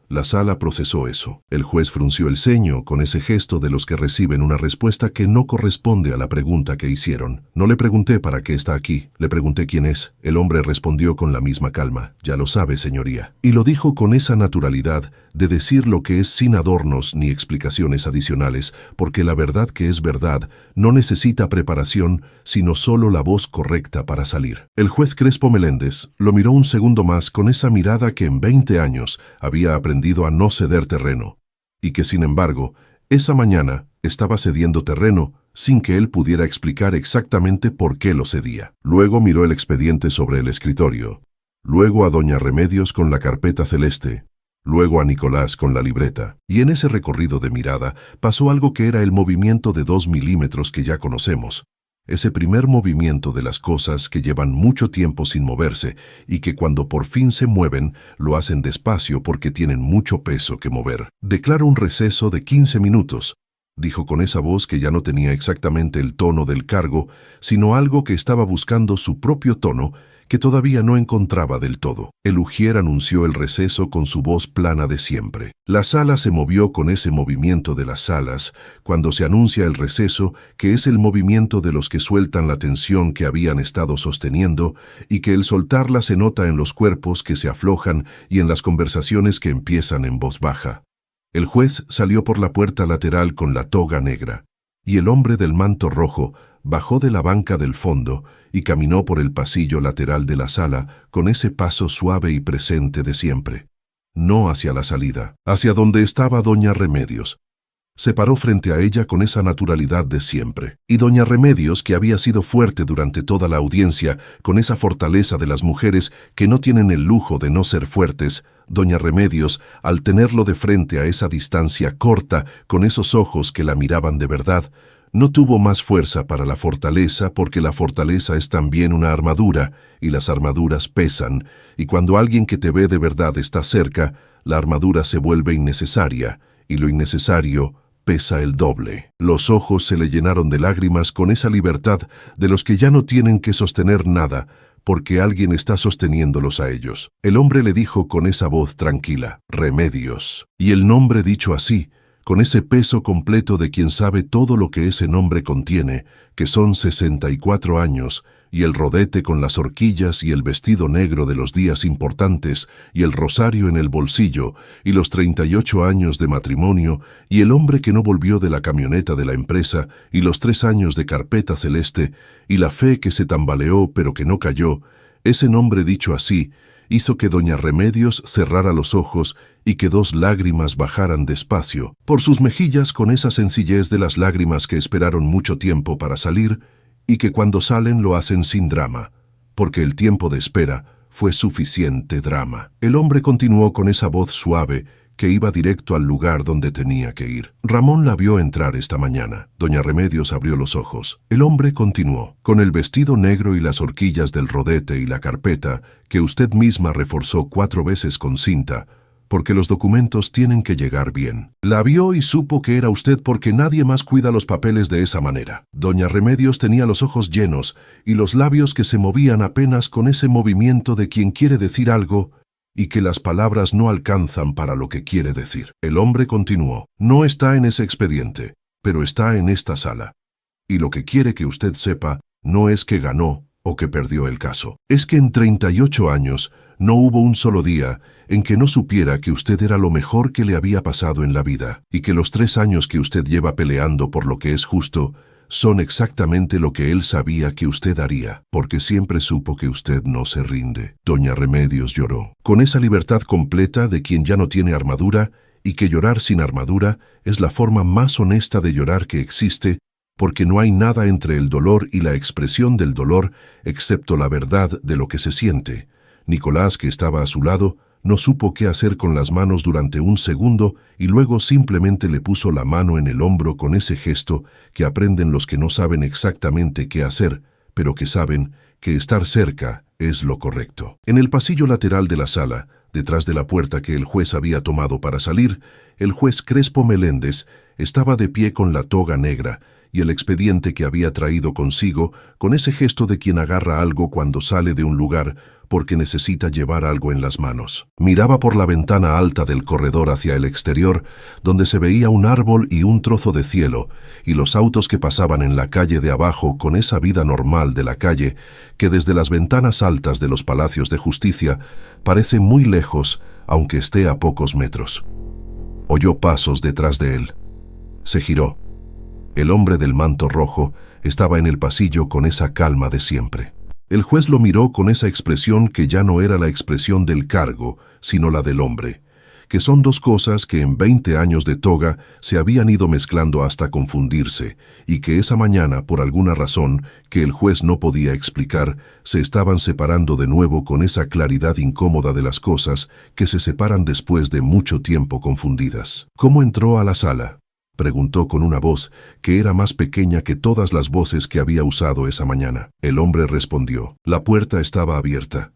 La sala procesó eso. El juez frunció el ceño con ese gesto de los que reciben una respuesta que no corresponde a la pregunta que hicieron. «No le pregunté para qué está aquí, le pregunté quién es». El hombre respondió con la misma calma: «Ya lo sabe, señoría». Y lo dijo con esa naturalidad de decir lo que es sin adornos ni explicaciones adicionales, porque la verdad que es verdad no necesita preparación, sino solo la voz correcta para salir. El juez Crespo Meléndez lo miró un segundo más con esa mirada que en 20 años había aprendido a no ceder terreno, y que sin embargo, esa mañana estaba cediendo terreno sin que él pudiera explicar exactamente por qué lo cedía. Luego miró el expediente sobre el escritorio, luego a doña Remedios con la carpeta celeste, luego a Nicolás con la libreta, y en ese recorrido de mirada pasó algo que era el movimiento de 2 milímetros que ya conocemos. ese primer movimiento de las cosas que llevan mucho tiempo sin moverse y que cuando por fin se mueven, lo hacen despacio porque tienen mucho peso que mover. Declaro un receso de 15 minutos, dijo con esa voz que ya no tenía exactamente el tono del cargo, sino algo que estaba buscando su propio tono, que todavía no encontraba del todo. El ujier anunció el receso con su voz plana de siempre. La sala se movió con ese movimiento de las alas, cuando se anuncia el receso, que es el movimiento de los que sueltan la tensión que habían estado sosteniendo, y que el soltarla se nota en los cuerpos que se aflojan y en las conversaciones que empiezan en voz baja. El juez salió por la puerta lateral con la toga negra, y el hombre del manto rojo bajó de la banca del fondo y caminó por el pasillo lateral de la sala con ese paso suave y presente de siempre. No hacia la salida, hacia donde estaba doña Remedios. Se paró frente a ella con esa naturalidad de siempre. Y doña Remedios, que había sido fuerte durante toda la audiencia, con esa fortaleza de las mujeres que no tienen el lujo de no ser fuertes, doña Remedios, al tenerlo de frente a esa distancia corta, con esos ojos que la miraban de verdad, no tuvo más fuerza para la fortaleza porque la fortaleza es también una armadura y las armaduras pesan, y cuando alguien que te ve de verdad está cerca, la armadura se vuelve innecesaria y lo innecesario pesa el doble. Los ojos se le llenaron de lágrimas con esa libertad de los que ya no tienen que sostener nada porque alguien está sosteniéndolos a ellos. El hombre le dijo con esa voz tranquila, Remedios, y el nombre dicho así, con ese peso completo de quien sabe todo lo que ese nombre contiene, que son 64 años, y el rodete con las horquillas y el vestido negro de los días importantes, y el rosario en el bolsillo, y los 38 años de matrimonio, y el hombre que no volvió de la camioneta de la empresa, y los 3 años de carpeta celeste, y la fe que se tambaleó pero que no cayó, ese nombre dicho así, hizo que doña Remedios cerrara los ojos y que 2 lágrimas bajaran despacio por sus mejillas con esa sencillez de las lágrimas que esperaron mucho tiempo para salir y que cuando salen lo hacen sin drama, porque el tiempo de espera fue suficiente drama. El hombre continuó con esa voz suave que iba directo al lugar donde tenía que ir. Ramón la vio entrar esta mañana. Doña Remedios abrió los ojos. El hombre continuó. Con el vestido negro y las horquillas del rodete y la carpeta, que usted misma reforzó 4 veces con cinta, porque los documentos tienen que llegar bien. La vio y supo que era usted porque nadie más cuida los papeles de esa manera. Doña Remedios tenía los ojos llenos y los labios que se movían apenas con ese movimiento de quien quiere decir algo y que las palabras no alcanzan para lo que quiere decir. El hombre continuó. No está en ese expediente, pero está en esta sala. Y lo que quiere que usted sepa no es que ganó o que perdió el caso. Es que en 38 años no hubo un solo día en que no supiera que usted era lo mejor que le había pasado en la vida y que los 3 años que usted lleva peleando por lo que es justo son exactamente lo que él sabía que usted haría, porque siempre supo que usted no se rinde. Doña Remedios lloró, con esa libertad completa de quien ya no tiene armadura, y que llorar sin armadura es la forma más honesta de llorar que existe, porque no hay nada entre el dolor y la expresión del dolor, excepto la verdad de lo que se siente. Nicolás, que estaba a su lado, no supo qué hacer con las manos durante un segundo y luego simplemente le puso la mano en el hombro con ese gesto que aprenden los que no saben exactamente qué hacer, pero que saben que estar cerca es lo correcto. En el pasillo lateral de la sala, detrás de la puerta que el juez había tomado para salir, el juez Crespo Meléndez estaba de pie con la toga negra y el expediente que había traído consigo, con ese gesto de quien agarra algo cuando sale de un lugar porque necesita llevar algo en las manos. Miraba por la ventana alta del corredor hacia el exterior, donde se veía un árbol y un trozo de cielo, y los autos que pasaban en la calle de abajo con esa vida normal de la calle, que desde las ventanas altas de los palacios de justicia parece muy lejos, aunque esté a pocos metros. Oyó pasos detrás de él. Se giró. El hombre del manto rojo estaba en el pasillo con esa calma de siempre. El juez lo miró con esa expresión que ya no era la expresión del cargo, sino la del hombre, que son 2 cosas que en 20 años de toga se habían ido mezclando hasta confundirse, y que esa mañana, por alguna razón que el juez no podía explicar, se estaban separando de nuevo con esa claridad incómoda de las cosas que se separan después de mucho tiempo confundidas. ¿Cómo entró a la sala? preguntó con una voz que era más pequeña que todas las voces que había usado esa mañana. El hombre respondió. La puerta estaba abierta.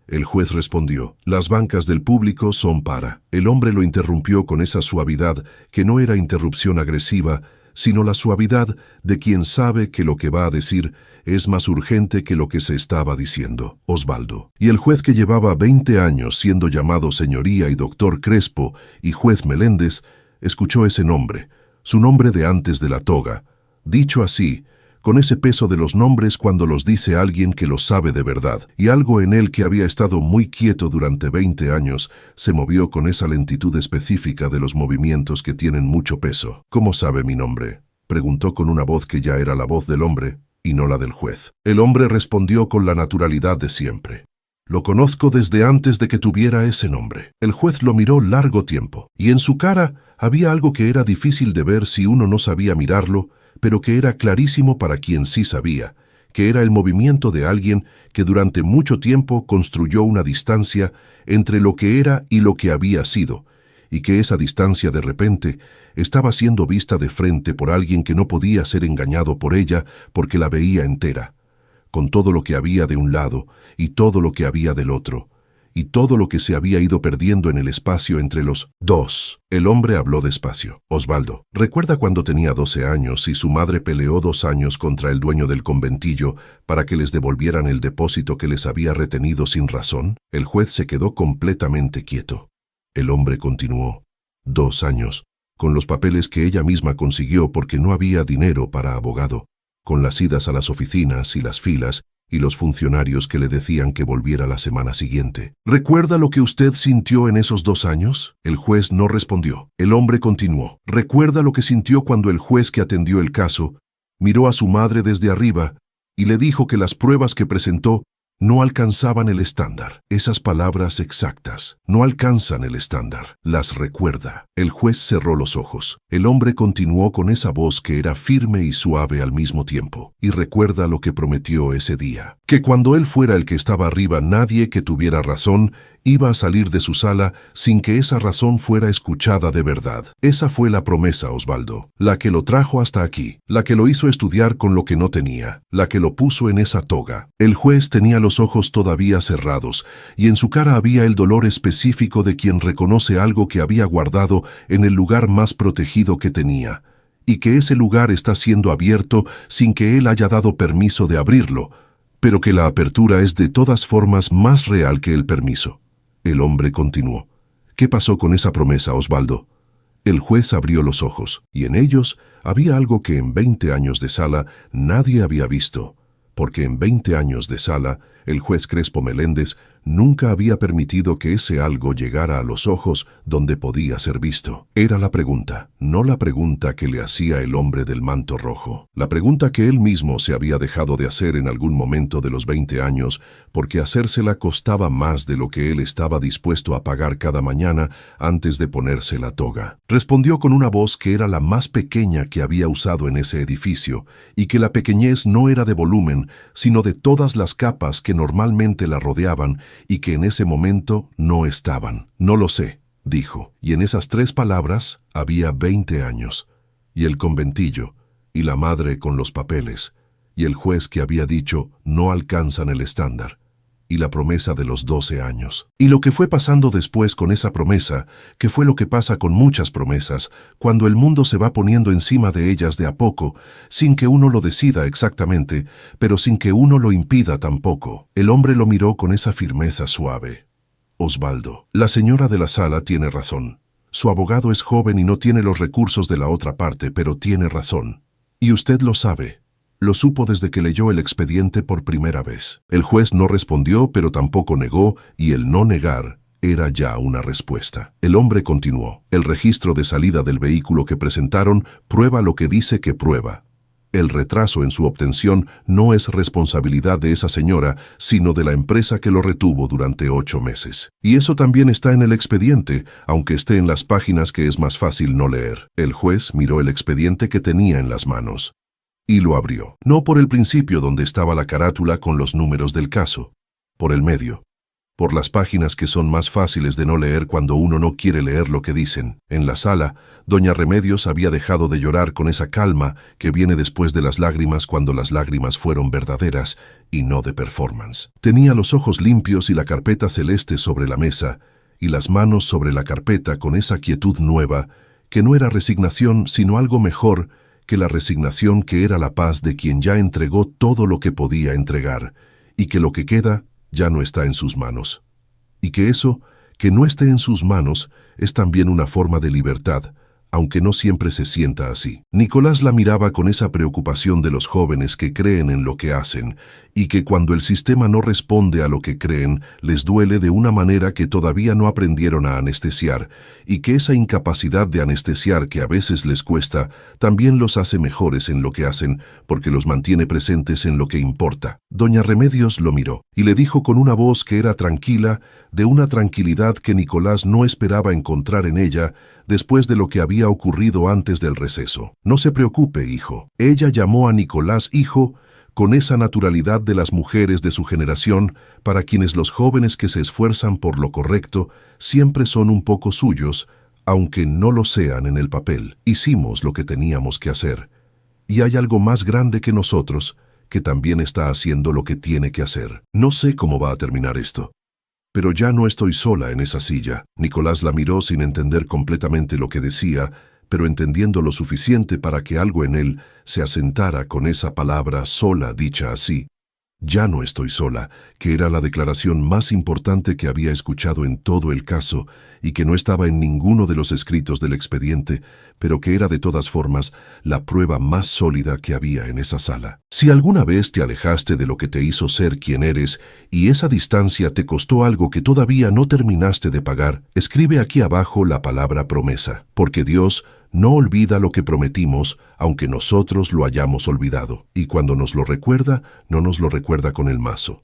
El juez respondió. Las bancas del público son para. El hombre lo interrumpió con esa suavidad que no era interrupción agresiva, sino la suavidad de quien sabe que lo que va a decir es más urgente que lo que se estaba diciendo. Osvaldo. Y el juez, que llevaba 20 años siendo llamado señoría y doctor Crespo y juez Meléndez, escuchó ese nombre, su nombre de antes de la toga, dicho así, con ese peso de los nombres cuando los dice alguien que lo sabe de verdad, y algo en él que había estado muy quieto durante 20 años se movió con esa lentitud específica de los movimientos que tienen mucho peso. ¿Cómo sabe mi nombre?, preguntó con una voz que ya era la voz del hombre y no la del juez. El hombre respondió con la naturalidad de siempre. Lo conozco desde antes de que tuviera ese nombre. El juez lo miró largo tiempo, y en su cara había algo que era difícil de ver si uno no sabía mirarlo, pero que era clarísimo para quien sí sabía, que era el movimiento de alguien que durante mucho tiempo construyó una distancia entre lo que era y lo que había sido, y que esa distancia de repente estaba siendo vista de frente por alguien que no podía ser engañado por ella porque la veía entera, con todo lo que había de un lado y todo lo que había del otro, y todo lo que se había ido perdiendo en el espacio entre los dos. El hombre habló despacio. Osvaldo, ¿recuerda cuando tenía 12 años y su madre peleó 2 años contra el dueño del conventillo para que les devolvieran el depósito que les había retenido sin razón? El juez se quedó completamente quieto. El hombre continuó. 2 años, con los papeles que ella misma consiguió porque no había dinero para abogado, con las idas a las oficinas y las filas, y los funcionarios que le decían que volviera la semana siguiente. ¿Recuerda lo que usted sintió en esos 2 años? El juez no respondió. El hombre continuó. ¿Recuerda lo que sintió cuando el juez que atendió el caso miró a su madre desde arriba y le dijo que las pruebas que presentó no alcanzaban el estándar? Esas palabras exactas, no alcanzan el estándar, las recuerda. El juez cerró los ojos. El hombre continuó con esa voz que era firme y suave al mismo tiempo. Y recuerda lo que prometió ese día, que cuando él fuera el que estaba arriba, nadie que tuviera razón iba a salir de su sala sin que esa razón fuera escuchada de verdad. Esa fue la promesa, Osvaldo, la que lo trajo hasta aquí, la que lo hizo estudiar con lo que no tenía, la que lo puso en esa toga. El juez tenía los ojos todavía cerrados, y en su cara había el dolor específico de quien reconoce algo que había guardado en el lugar más protegido que tenía, y que ese lugar está siendo abierto sin que él haya dado permiso de abrirlo, pero que la apertura es de todas formas más real que el permiso. El hombre continuó. ¿Qué pasó con esa promesa, Osvaldo? El juez abrió los ojos, y en ellos había algo que en 20 años de sala nadie había visto, porque en 20 años de sala el juez Crespo Meléndez nunca había permitido que ese algo llegara a los ojos donde podía ser visto. Era la pregunta, no la pregunta que le hacía el hombre del manto rojo. La pregunta que él mismo se había dejado de hacer en algún momento de los 20 años, porque hacérsela costaba más de lo que él estaba dispuesto a pagar cada mañana antes de ponerse la toga. Respondió con una voz que era la más pequeña que había usado en ese edificio, y que la pequeñez no era de volumen, sino de todas las capas que normalmente la rodeaban y que en ese momento no estaban. No lo sé, dijo, y en esas 3 palabras había 20 años, y el conventillo, y la madre con los papeles, y el juez que había dicho no alcanzan el estándar, y la promesa de los 12 años. Y lo que fue pasando después con esa promesa, que fue lo que pasa con muchas promesas, cuando el mundo se va poniendo encima de ellas de a poco, sin que uno lo decida exactamente, pero sin que uno lo impida tampoco. El hombre lo miró con esa firmeza suave. Osvaldo, la señora de la sala tiene razón. Su abogado es joven y no tiene los recursos de la otra parte, pero tiene razón. Y usted lo sabe. Lo supo desde que leyó el expediente por primera vez. El juez no respondió, pero tampoco negó, y el no negar era ya una respuesta. El hombre continuó. El registro de salida del vehículo que presentaron prueba lo que dice que prueba. El retraso en su obtención no es responsabilidad de esa señora, sino de la empresa que lo retuvo durante 8 meses. Y eso también está en el expediente, aunque esté en las páginas que es más fácil no leer. El juez miró el expediente que tenía en las manos y lo abrió. No por el principio donde estaba la carátula con los números del caso, por el medio, por las páginas que son más fáciles de no leer cuando uno no quiere leer lo que dicen. En la sala, doña Remedios había dejado de llorar con esa calma que viene después de las lágrimas cuando las lágrimas fueron verdaderas y no de performance. Tenía los ojos limpios y la carpeta celeste sobre la mesa, y las manos sobre la carpeta con esa quietud nueva, que no era resignación sino algo mejor que la resignación, que era la paz de quien ya entregó todo lo que podía entregar, y que lo que queda ya no está en sus manos. Y que eso, que no esté en sus manos, es también una forma de libertad, aunque no siempre se sienta así. Nicolás la miraba con esa preocupación de los jóvenes que creen en lo que hacen, y que cuando el sistema no responde a lo que creen, les duele de una manera que todavía no aprendieron a anestesiar, y que esa incapacidad de anestesiar que a veces les cuesta, también los hace mejores en lo que hacen, porque los mantiene presentes en lo que importa. Doña Remedios lo miró, y le dijo con una voz que era tranquila, de una tranquilidad que Nicolás no esperaba encontrar en ella, después de lo que había ocurrido antes del receso. No se preocupe, hijo. Ella llamó a Nicolás hijo con esa naturalidad de las mujeres de su generación, para quienes los jóvenes que se esfuerzan por lo correcto siempre son un poco suyos, aunque no lo sean en el papel. Hicimos lo que teníamos que hacer. Y hay algo más grande que nosotros, que también está haciendo lo que tiene que hacer. No sé cómo va a terminar esto. Pero ya no estoy sola en esa silla. Nicolás la miró sin entender completamente lo que decía, pero entendiendo lo suficiente para que algo en él se asentara con esa palabra sola dicha así. Ya no estoy sola, que era la declaración más importante que había escuchado en todo el caso y que no estaba en ninguno de los escritos del expediente, pero que era de todas formas la prueba más sólida que había en esa sala. Si alguna vez te alejaste de lo que te hizo ser quien eres y esa distancia te costó algo que todavía no terminaste de pagar, escribe aquí abajo la palabra promesa, porque Dios no olvida lo que prometimos, aunque nosotros lo hayamos olvidado. Y cuando nos lo recuerda, no nos lo recuerda con el mazo.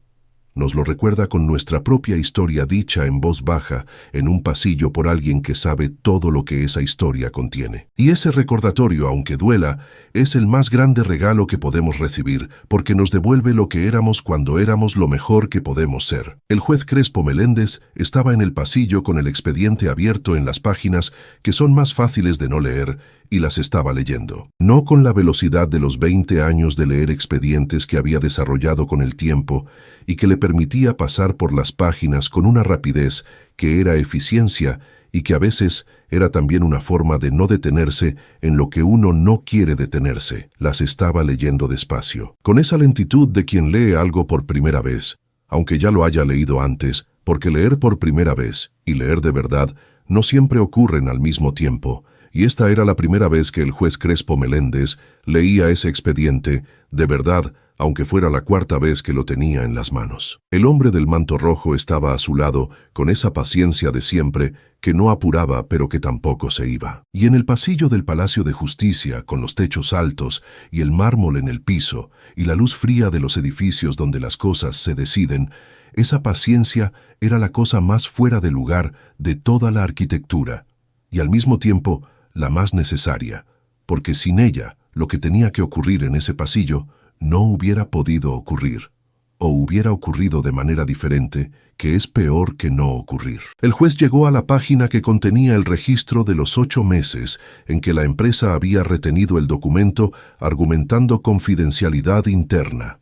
Nos lo recuerda con nuestra propia historia dicha en voz baja, en un pasillo por alguien que sabe todo lo que esa historia contiene. Y ese recordatorio, aunque duela, es el más grande regalo que podemos recibir, porque nos devuelve lo que éramos cuando éramos lo mejor que podemos ser. El juez Crespo Meléndez estaba en el pasillo con el expediente abierto en las páginas que son más fáciles de no leer, y las estaba leyendo. No con la velocidad de los 20 años de leer expedientes que había desarrollado con el tiempo y que le permitía pasar por las páginas con una rapidez que era eficiencia y que a veces era también una forma de no detenerse en lo que uno no quiere detenerse. Las estaba leyendo despacio, con esa lentitud de quien lee algo por primera vez, aunque ya lo haya leído antes, porque leer por primera vez y leer de verdad no siempre ocurren al mismo tiempo. Y esta era la primera vez que el juez Crespo Meléndez leía ese expediente, de verdad, aunque fuera la cuarta vez que lo tenía en las manos. El hombre del manto rojo estaba a su lado, con esa paciencia de siempre, que no apuraba pero que tampoco se iba. Y en el pasillo del Palacio de Justicia, con los techos altos y el mármol en el piso, y la luz fría de los edificios donde las cosas se deciden, esa paciencia era la cosa más fuera de lugar de toda la arquitectura, y al mismo tiempo la más necesaria, porque sin ella, lo que tenía que ocurrir en ese pasillo no hubiera podido ocurrir, o hubiera ocurrido de manera diferente, que es peor que no ocurrir. El juez llegó a la página que contenía el registro de los 8 meses en que la empresa había retenido el documento argumentando confidencialidad interna.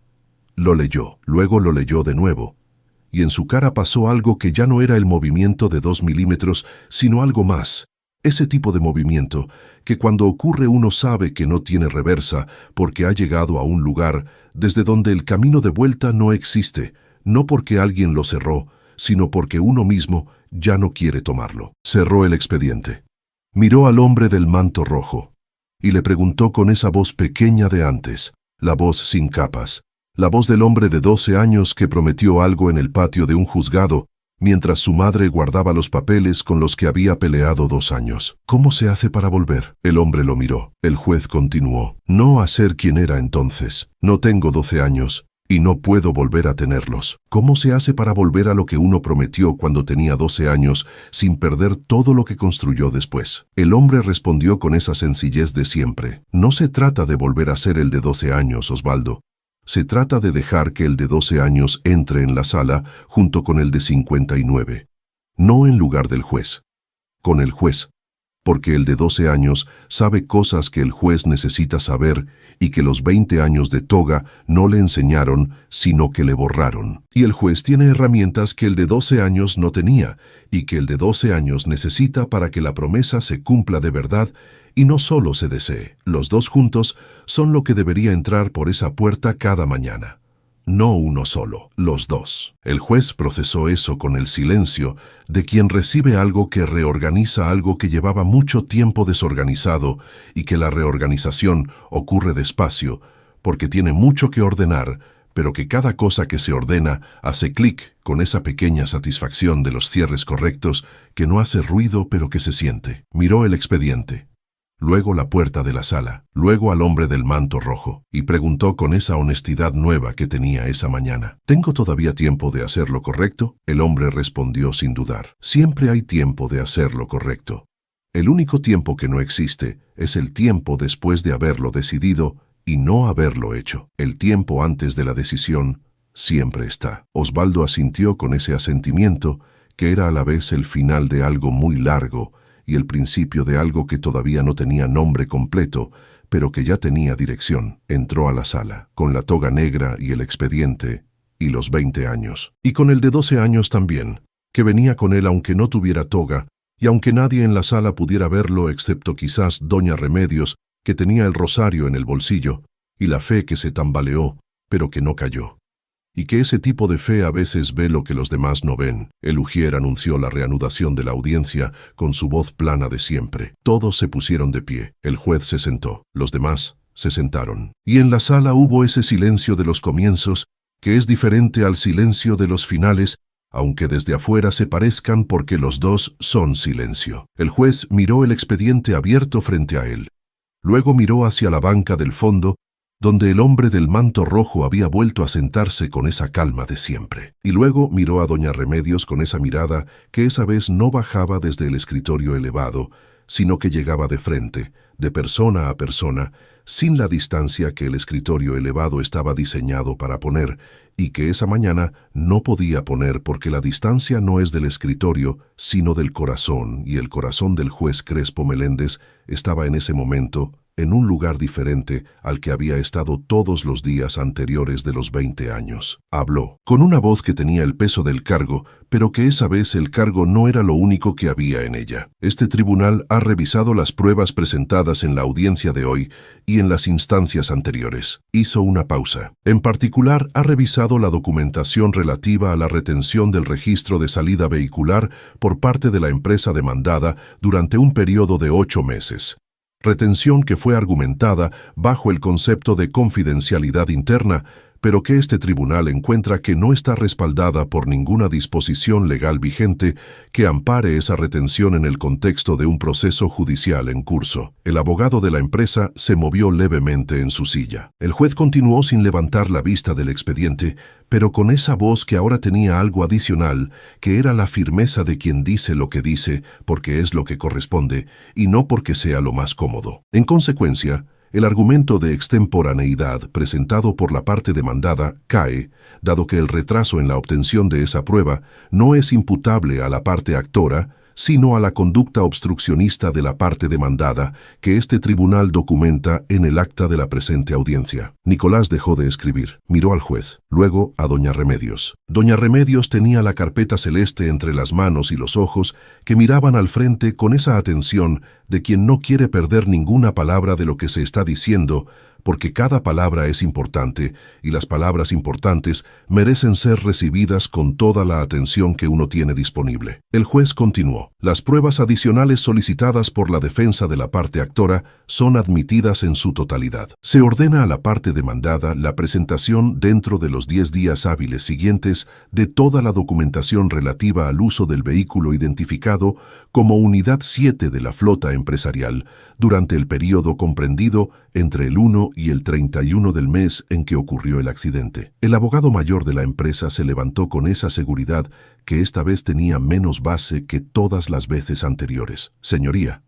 Lo leyó, luego lo leyó de nuevo, y en su cara pasó algo que ya no era el movimiento de 2 milímetros, sino algo más. Ese tipo de movimiento, que cuando ocurre uno sabe que no tiene reversa porque ha llegado a un lugar desde donde el camino de vuelta no existe, no porque alguien lo cerró, sino porque uno mismo ya no quiere tomarlo. Cerró el expediente. Miró al hombre del manto rojo y le preguntó con esa voz pequeña de antes, la voz sin capas, la voz del hombre de 12 años que prometió algo en el patio de un juzgado, mientras su madre guardaba los papeles con los que había peleado 2 años. ¿Cómo se hace para volver? El hombre lo miró. El juez continuó. No a ser quien era entonces. No tengo 12 años y no puedo volver a tenerlos. ¿Cómo se hace para volver a lo que uno prometió cuando tenía 12 años sin perder todo lo que construyó después? El hombre respondió con esa sencillez de siempre. No se trata de volver a ser el de 12 años, Osvaldo. Se trata de dejar que el de 12 años entre en la sala junto con el de 59. No en lugar del juez. Con el juez. Porque el de 12 años sabe cosas que el juez necesita saber y que los 20 años de toga no le enseñaron, sino que le borraron. Y el juez tiene herramientas que el de 12 años no tenía y que el de 12 años necesita para que la promesa se cumpla de verdad y no solo se desee. Los dos juntos son lo que debería entrar por esa puerta cada mañana. No uno solo, los dos. El juez procesó eso con el silencio de quien recibe algo que reorganiza algo que llevaba mucho tiempo desorganizado y que la reorganización ocurre despacio porque tiene mucho que ordenar, pero que cada cosa que se ordena hace clic con esa pequeña satisfacción de los cierres correctos que no hace ruido pero que se siente. Miró el expediente. Luego la puerta de la sala, luego al hombre del manto rojo, y preguntó con esa honestidad nueva que tenía esa mañana. ¿Tengo todavía tiempo de hacer lo correcto? El hombre respondió sin dudar. Siempre hay tiempo de hacer lo correcto. El único tiempo que no existe es el tiempo después de haberlo decidido y no haberlo hecho. El tiempo antes de la decisión siempre está. Osvaldo asintió con ese asentimiento que era a la vez el final de algo muy largo y el principio de algo que todavía no tenía nombre completo, pero que ya tenía dirección. Entró a la sala, con la toga negra y el expediente, y los 20 años. Y con el de 12 años también, que venía con él aunque no tuviera toga, y aunque nadie en la sala pudiera verlo excepto quizás doña Remedios, que tenía el rosario en el bolsillo, y la fe que se tambaleó, pero que no cayó. Y que ese tipo de fe a veces ve lo que los demás no ven. El ujier anunció la reanudación de la audiencia con su voz plana de siempre. Todos se pusieron de pie. El juez se sentó. Los demás se sentaron. Y en la sala hubo ese silencio de los comienzos, que es diferente al silencio de los finales, aunque desde afuera se parezcan porque los dos son silencio. El juez miró el expediente abierto frente a él. Luego miró hacia la banca del fondo, donde el hombre del manto rojo había vuelto a sentarse con esa calma de siempre. Y luego miró a doña Remedios con esa mirada que esa vez no bajaba desde el escritorio elevado, sino que llegaba de frente, de persona a persona, sin la distancia que el escritorio elevado estaba diseñado para poner, y que esa mañana no podía poner porque la distancia no es del escritorio, sino del corazón, y el corazón del juez Crespo Meléndez estaba en ese momento en un lugar diferente al que había estado todos los días anteriores de los 20 años. Habló, con una voz que tenía el peso del cargo, pero que esa vez el cargo no era lo único que había en ella. Este tribunal ha revisado las pruebas presentadas en la audiencia de hoy y en las instancias anteriores. Hizo una pausa. En particular, ha revisado la documentación relativa a la retención del registro de salida vehicular por parte de la empresa demandada durante un periodo de 8 meses. Retención que fue argumentada bajo el concepto de confidencialidad interna, pero que este tribunal encuentra que no está respaldada por ninguna disposición legal vigente que ampare esa retención en el contexto de un proceso judicial en curso. El abogado de la empresa se movió levemente en su silla. El juez continuó sin levantar la vista del expediente, pero con esa voz que ahora tenía algo adicional, que era la firmeza de quien dice lo que dice porque es lo que corresponde y no porque sea lo más cómodo. En consecuencia, el argumento de extemporaneidad presentado por la parte demandada cae, dado que el retraso en la obtención de esa prueba no es imputable a la parte actora, sino a la conducta obstruccionista de la parte demandada, que este tribunal documenta en el acta de la presente audiencia. Nicolás dejó de escribir, miró al juez, luego a doña Remedios. Doña Remedios tenía la carpeta celeste entre las manos y los ojos que miraban al frente con esa atención de quien no quiere perder ninguna palabra de lo que se está diciendo, porque cada palabra es importante y las palabras importantes merecen ser recibidas con toda la atención que uno tiene disponible. El juez continuó. Las pruebas adicionales solicitadas por la defensa de la parte actora son admitidas en su totalidad. Se ordena a la parte demandada la presentación dentro de los 10 días hábiles siguientes de toda la documentación relativa al uso del vehículo identificado como Unidad 7 de la flota empresarial durante el período comprendido entre el 1 y el 31 del mes en que ocurrió el accidente. El abogado mayor de la empresa se levantó con esa seguridad que esta vez tenía menos base que todas las veces anteriores. Señoría,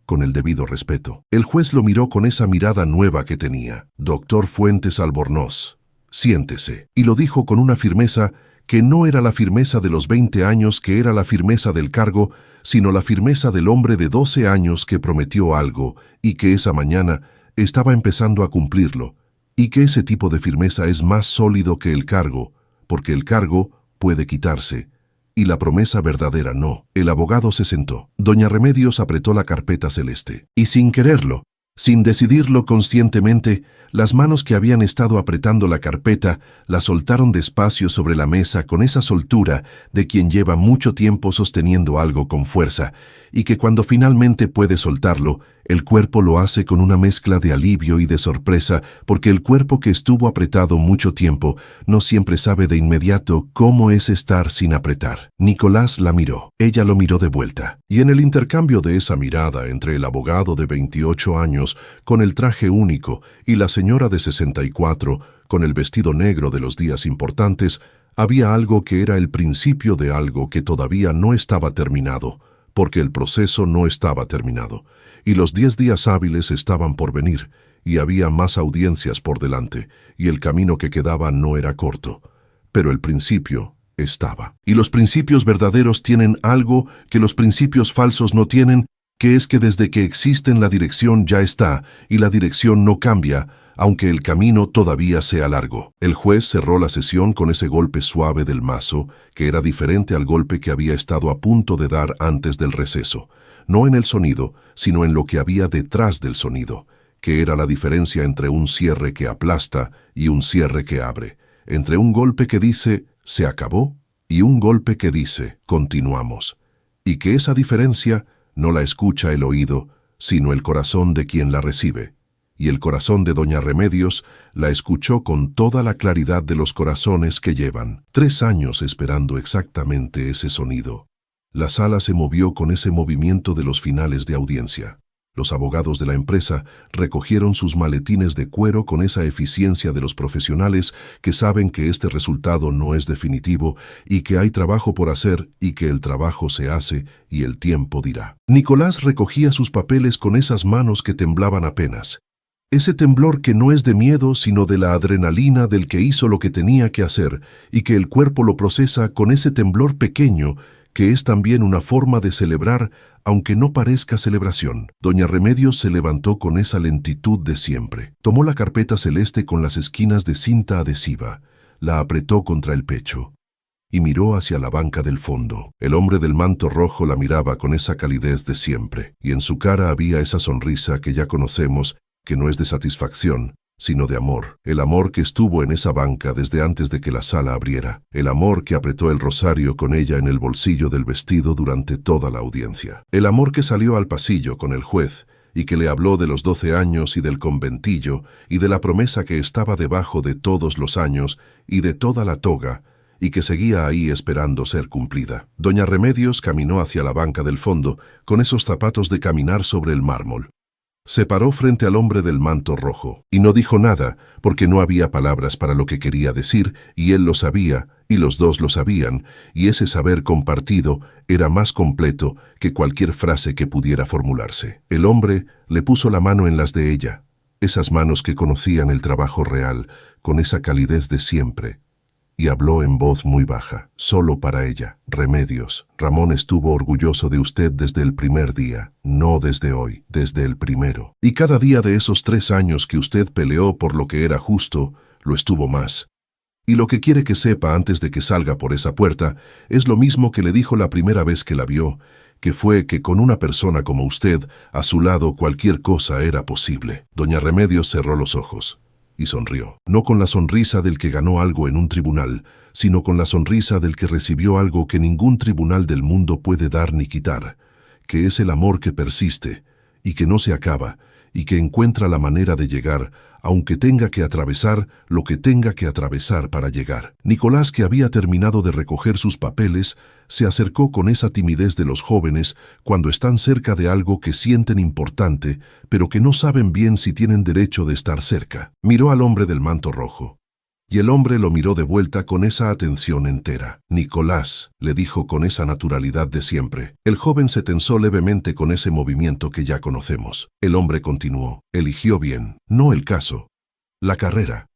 con el debido respeto. El juez lo miró con esa mirada nueva que tenía. Doctor Fuentes Albornoz, siéntese. Y lo dijo con una firmeza que no era la firmeza de los 20 años, que era la firmeza del cargo, sino la firmeza del hombre de 12 años que prometió algo y que esa mañana estaba empezando a cumplirlo, y que ese tipo de firmeza es más sólido que el cargo, porque el cargo puede quitarse, y la promesa verdadera no. El abogado se sentó. Doña Remedios apretó la carpeta celeste, y sin quererlo, sin decidirlo conscientemente, las manos que habían estado apretando la carpeta la soltaron despacio sobre la mesa con esa soltura de quien lleva mucho tiempo sosteniendo algo con fuerza, y que cuando finalmente puede soltarlo, el cuerpo lo hace con una mezcla de alivio y de sorpresa, porque el cuerpo que estuvo apretado mucho tiempo no siempre sabe de inmediato cómo es estar sin apretar. Nicolás la miró. Ella lo miró de vuelta. Y en el intercambio de esa mirada entre el abogado de 28 años con el traje único y la señora de 64 con el vestido negro de los días importantes, había algo que era el principio de algo que todavía no estaba terminado, porque el proceso no estaba terminado, y los 10 días hábiles estaban por venir, y había más audiencias por delante, y el camino que quedaba no era corto, pero el principio estaba. Y los principios verdaderos tienen algo que los principios falsos no tienen, que es que desde que existen la dirección ya está, y la dirección no cambia, aunque el camino todavía sea largo. El juez cerró la sesión con ese golpe suave del mazo, que era diferente al golpe que había estado a punto de dar antes del receso, no en el sonido, sino en lo que había detrás del sonido, que era la diferencia entre un cierre que aplasta y un cierre que abre, entre un golpe que dice «se acabó» y un golpe que dice «continuamos», y que esa diferencia no la escucha el oído, sino el corazón de quien la recibe. Y el corazón de doña Remedios la escuchó con toda la claridad de los corazones que llevan 3 años esperando exactamente ese sonido. La sala se movió con ese movimiento de los finales de audiencia. Los abogados de la empresa recogieron sus maletines de cuero con esa eficiencia de los profesionales que saben que este resultado no es definitivo y que hay trabajo por hacer y que el trabajo se hace y el tiempo dirá. Nicolás recogía sus papeles con esas manos que temblaban apenas. Ese temblor que no es de miedo, sino de la adrenalina del que hizo lo que tenía que hacer y que el cuerpo lo procesa con ese temblor pequeño que es también una forma de celebrar, aunque no parezca celebración. Doña Remedios se levantó con esa lentitud de siempre. Tomó la carpeta celeste con las esquinas de cinta adhesiva, la apretó contra el pecho y miró hacia la banca del fondo. El hombre del manto rojo la miraba con esa calidez de siempre, y en su cara había esa sonrisa que ya conocemos, que no es de satisfacción, sino de amor. El amor que estuvo en esa banca desde antes de que la sala abriera. El amor que apretó el rosario con ella en el bolsillo del vestido durante toda la audiencia. El amor que salió al pasillo con el juez y que le habló de los 12 años y del conventillo y de la promesa que estaba debajo de todos los años y de toda la toga y que seguía ahí esperando ser cumplida. Doña Remedios caminó hacia la banca del fondo con esos zapatos de caminar sobre el mármol. Se paró frente al hombre del manto rojo y no dijo nada porque no había palabras para lo que quería decir y él lo sabía y los dos lo sabían y ese saber compartido era más completo que cualquier frase que pudiera formularse. El hombre le puso la mano en las de ella, esas manos que conocían el trabajo real con esa calidez de siempre, y habló en voz muy baja, solo para ella. Remedios, Ramón estuvo orgulloso de usted desde el primer día, no desde hoy, desde el primero. Y cada día de esos 3 años que usted peleó por lo que era justo, lo estuvo más. Y lo que quiere que sepa antes de que salga por esa puerta es lo mismo que le dijo la primera vez que la vio, que fue que con una persona como usted, a su lado cualquier cosa era posible. Doña Remedios cerró los ojos y sonrió. No con la sonrisa del que ganó algo en un tribunal, sino con la sonrisa del que recibió algo que ningún tribunal del mundo puede dar ni quitar, que es el amor que persiste, y que no se acaba, y que encuentra la manera de llegar, aunque tenga que atravesar lo que tenga que atravesar para llegar. Nicolás, que había terminado de recoger sus papeles, se acercó con esa timidez de los jóvenes cuando están cerca de algo que sienten importante, pero que no saben bien si tienen derecho de estar cerca. Miró al hombre del manto rojo. Y el hombre lo miró de vuelta con esa atención entera. Nicolás, le dijo con esa naturalidad de siempre. El joven se tensó levemente con ese movimiento que ya conocemos. El hombre continuó. Eligió bien, no el caso, la carrera.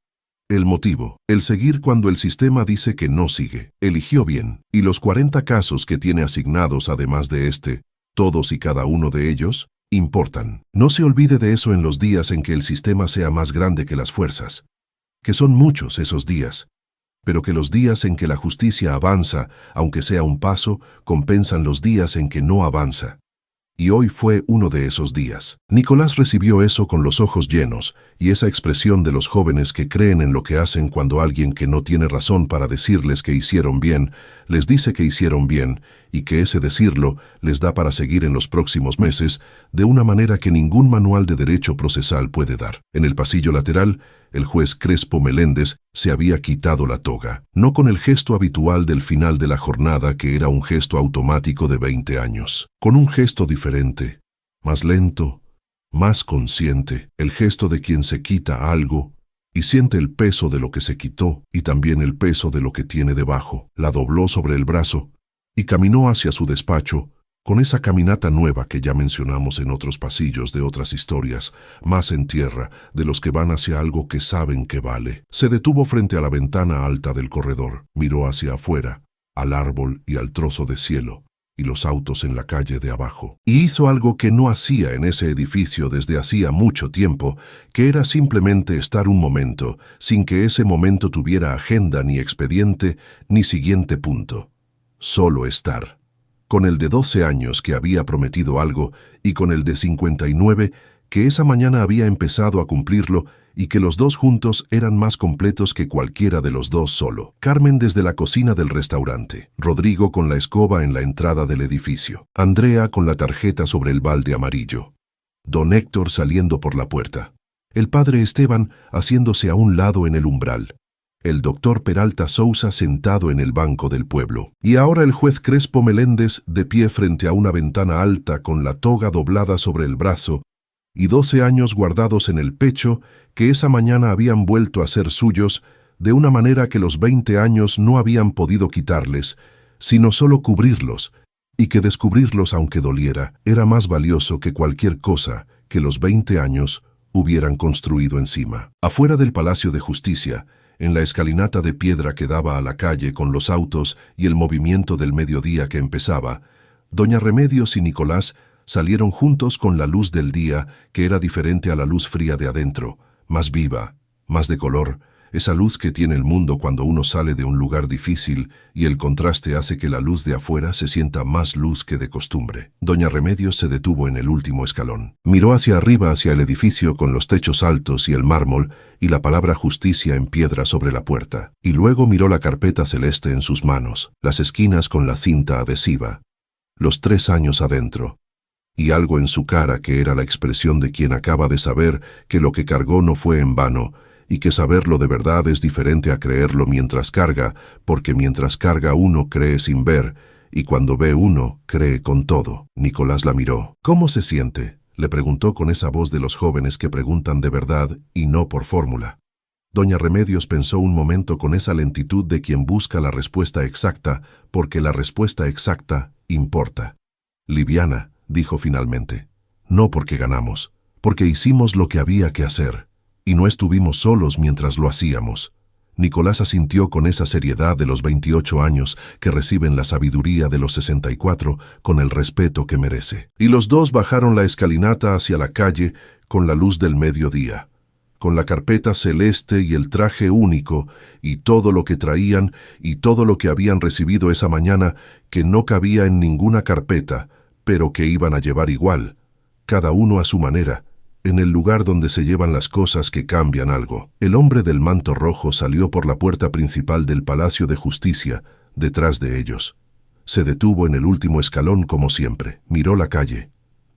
El motivo, el seguir cuando el sistema dice que no sigue. Eligió bien. Y los 40 casos que tiene asignados además de este, todos y cada uno de ellos, importan. No se olvide de eso en los días en que el sistema sea más grande que las fuerzas. Que son muchos esos días. Pero que los días en que la justicia avanza, aunque sea un paso, compensan los días en que no avanza. Y hoy fue uno de esos días. Nicolás recibió eso con los ojos llenos, y esa expresión de los jóvenes que creen en lo que hacen cuando alguien que no tiene razón para decirles que hicieron bien, les dice que hicieron bien, y que ese decirlo les da para seguir en los próximos meses, de una manera que ningún manual de derecho procesal puede dar. En el pasillo lateral, el juez Crespo Meléndez se había quitado la toga, no con el gesto habitual del final de la jornada, que era un gesto automático de 20 años, con un gesto diferente, más lento, más consciente, el gesto de quien se quita algo y siente el peso de lo que se quitó y también el peso de lo que tiene debajo. La dobló sobre el brazo y caminó hacia su despacho, con esa caminata nueva que ya mencionamos en otros pasillos de otras historias, más en tierra, de los que van hacia algo que saben que vale. Se detuvo frente a la ventana alta del corredor, miró hacia afuera, al árbol y al trozo de cielo, y los autos en la calle de abajo. Y hizo algo que no hacía en ese edificio desde hacía mucho tiempo, que era simplemente estar un momento, sin que ese momento tuviera agenda ni expediente ni siguiente punto. Solo estar. Con el de 12 años que había prometido algo y con el de 59 que esa mañana había empezado a cumplirlo y que los dos juntos eran más completos que cualquiera de los dos solo. Carmen desde la cocina del restaurante, Rodrigo con la escoba en la entrada del edificio, Andrea con la tarjeta sobre el balde amarillo, don Héctor saliendo por la puerta, el padre Esteban haciéndose a un lado en el umbral, el doctor Peralta Sousa sentado en el banco del pueblo, y ahora el juez Crespo Meléndez de pie frente a una ventana alta con la toga doblada sobre el brazo y 12 años guardados en el pecho que esa mañana habían vuelto a ser suyos de una manera que los 20 años no habían podido quitarles, sino solo cubrirlos, y que descubrirlos aunque doliera era más valioso que cualquier cosa que los 20 años hubieran construido encima. Afuera del Palacio de Justicia, en la escalinata de piedra que daba a la calle con los autos y el movimiento del mediodía que empezaba, doña Remedios y Nicolás salieron juntos con la luz del día, que era diferente a la luz fría de adentro, más viva, más de color, esa luz que tiene el mundo cuando uno sale de un lugar difícil y el contraste hace que la luz de afuera se sienta más luz que de costumbre. Doña Remedios se detuvo en el último escalón. Miró hacia arriba, hacia el edificio con los techos altos y el mármol y la palabra justicia en piedra sobre la puerta. Y luego miró la carpeta celeste en sus manos, las esquinas con la cinta adhesiva, los 3 años adentro, y algo en su cara que era la expresión de quien acaba de saber que lo que cargó no fue en vano, y que saberlo de verdad es diferente a creerlo mientras carga, porque mientras carga uno cree sin ver, y cuando ve uno cree con todo. Nicolás la miró. ¿Cómo se siente?, le preguntó con esa voz de los jóvenes que preguntan de verdad y no por fórmula. Doña Remedios pensó un momento con esa lentitud de quien busca la respuesta exacta, porque la respuesta exacta importa. Liviana, dijo finalmente. No porque ganamos, porque hicimos lo que había que hacer. Y no estuvimos solos mientras lo hacíamos. Nicolás asintió con esa seriedad de los 28 años que reciben la sabiduría de los 64 con el respeto que merece. Y los dos bajaron la escalinata hacia la calle con la luz del mediodía, con la carpeta celeste y el traje único y todo lo que traían y todo lo que habían recibido esa mañana que no cabía en ninguna carpeta, pero que iban a llevar igual, cada uno a su manera, en el lugar donde se llevan las cosas que cambian algo. El hombre del manto rojo salió por la puerta principal del Palacio de Justicia, detrás de ellos. Se detuvo en el último escalón como siempre. Miró la calle,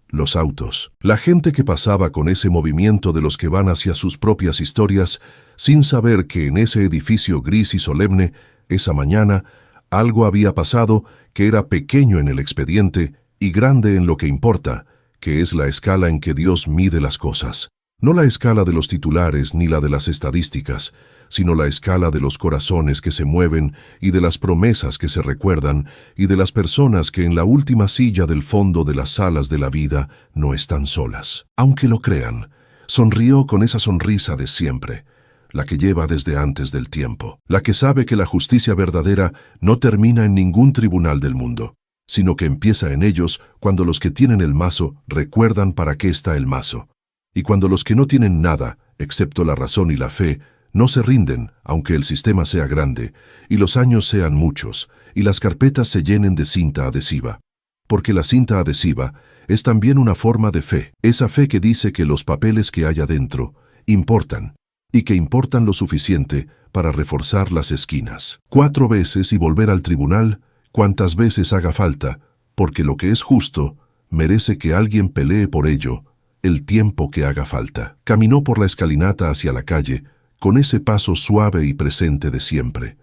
los autos, la gente que pasaba con ese movimiento de los que van hacia sus propias historias, sin saber que en ese edificio gris y solemne, esa mañana, algo había pasado que era pequeño en el expediente y grande en lo que importa, que es la escala en que Dios mide las cosas. No la escala de los titulares ni la de las estadísticas, sino la escala de los corazones que se mueven y de las promesas que se recuerdan y de las personas que en la última silla del fondo de las salas de la vida no están solas. Aunque lo crean, sonrió con esa sonrisa de siempre. la que lleva desde antes del tiempo, la que sabe que la justicia verdadera no termina en ningún tribunal del mundo, sino que empieza en ellos cuando los que tienen el mazo recuerdan para qué está el mazo, y cuando los que no tienen nada, excepto la razón y la fe, no se rinden, aunque el sistema sea grande, y los años sean muchos, y las carpetas se llenen de cinta adhesiva. Porque la cinta adhesiva es también una forma de fe, esa fe que dice que los papeles que hay adentro importan, y que importan lo suficiente para reforzar las esquinas 4 veces y volver al tribunal cuantas veces haga falta, porque lo que es justo merece que alguien pelee por ello el tiempo que haga falta. Caminó por la escalinata hacia la calle, con ese paso suave y presente de siempre.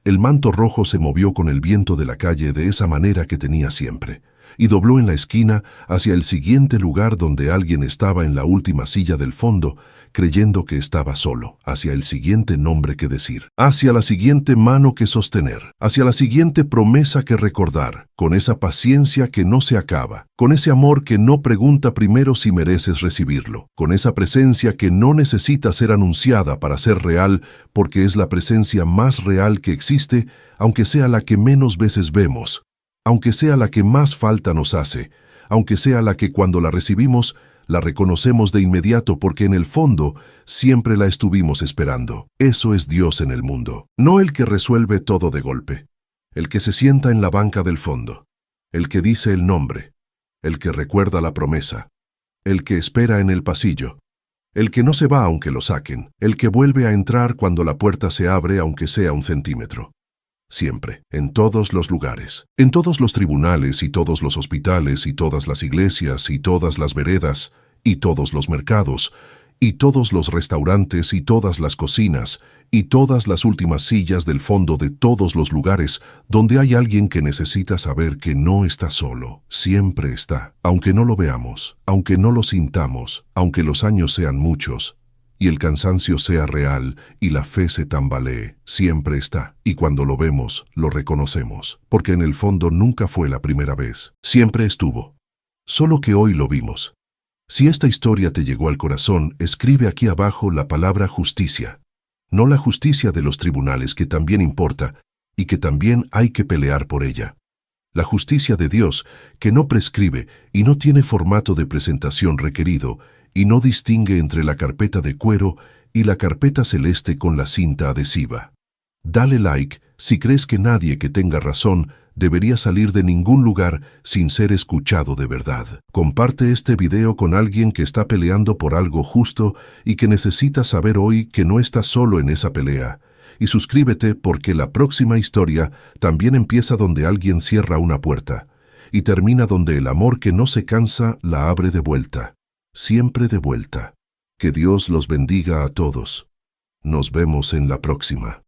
El manto rojo se movió con el viento de la calle de esa manera que tenía siempre, y dobló en la esquina hacia el siguiente lugar donde alguien estaba en la última silla del fondo, creyendo que estaba solo, hacia el siguiente nombre que decir, hacia la siguiente mano que sostener, hacia la siguiente promesa que recordar, con esa paciencia que no se acaba, con ese amor que no pregunta primero si mereces recibirlo, con esa presencia que no necesita ser anunciada para ser real, porque es la presencia más real que existe, aunque sea la que menos veces vemos, aunque sea la que más falta nos hace, aunque sea la que cuando la recibimos, la reconocemos de inmediato porque en el fondo siempre la estuvimos esperando. Eso es Dios en el mundo. No el que resuelve todo de golpe, el que se sienta en la banca del fondo, el que dice el nombre, el que recuerda la promesa, el que espera en el pasillo, el que no se va aunque lo saquen, el que vuelve a entrar cuando la puerta se abre aunque sea 1 centímetro. Siempre, en todos los lugares, en todos los tribunales y todos los hospitales y todas las iglesias y todas las veredas y todos los mercados y todos los restaurantes y todas las cocinas y todas las últimas sillas del fondo de todos los lugares donde hay alguien que necesita saber que no está solo. Siempre está, aunque no lo veamos, aunque no lo sintamos, aunque los años sean muchos, y el cansancio sea real y la fe se tambalee, siempre está, y cuando lo vemos, lo reconocemos, porque en el fondo nunca fue la primera vez, siempre estuvo, solo que hoy lo vimos. Si esta historia te llegó al corazón, escribe aquí abajo la palabra justicia, no la justicia de los tribunales que también importa y que también hay que pelear por ella. La justicia de Dios, que no prescribe y no tiene formato de presentación requerido, y no distingue entre la carpeta de cuero y la carpeta celeste con la cinta adhesiva. Dale like si crees que nadie que tenga razón debería salir de ningún lugar sin ser escuchado de verdad. Comparte este video con alguien que está peleando por algo justo y que necesita saber hoy que no está solo en esa pelea. Y suscríbete porque la próxima historia también empieza donde alguien cierra una puerta y termina donde el amor que no se cansa la abre de vuelta. Siempre de vuelta. Que Dios los bendiga a todos. Nos vemos en la próxima.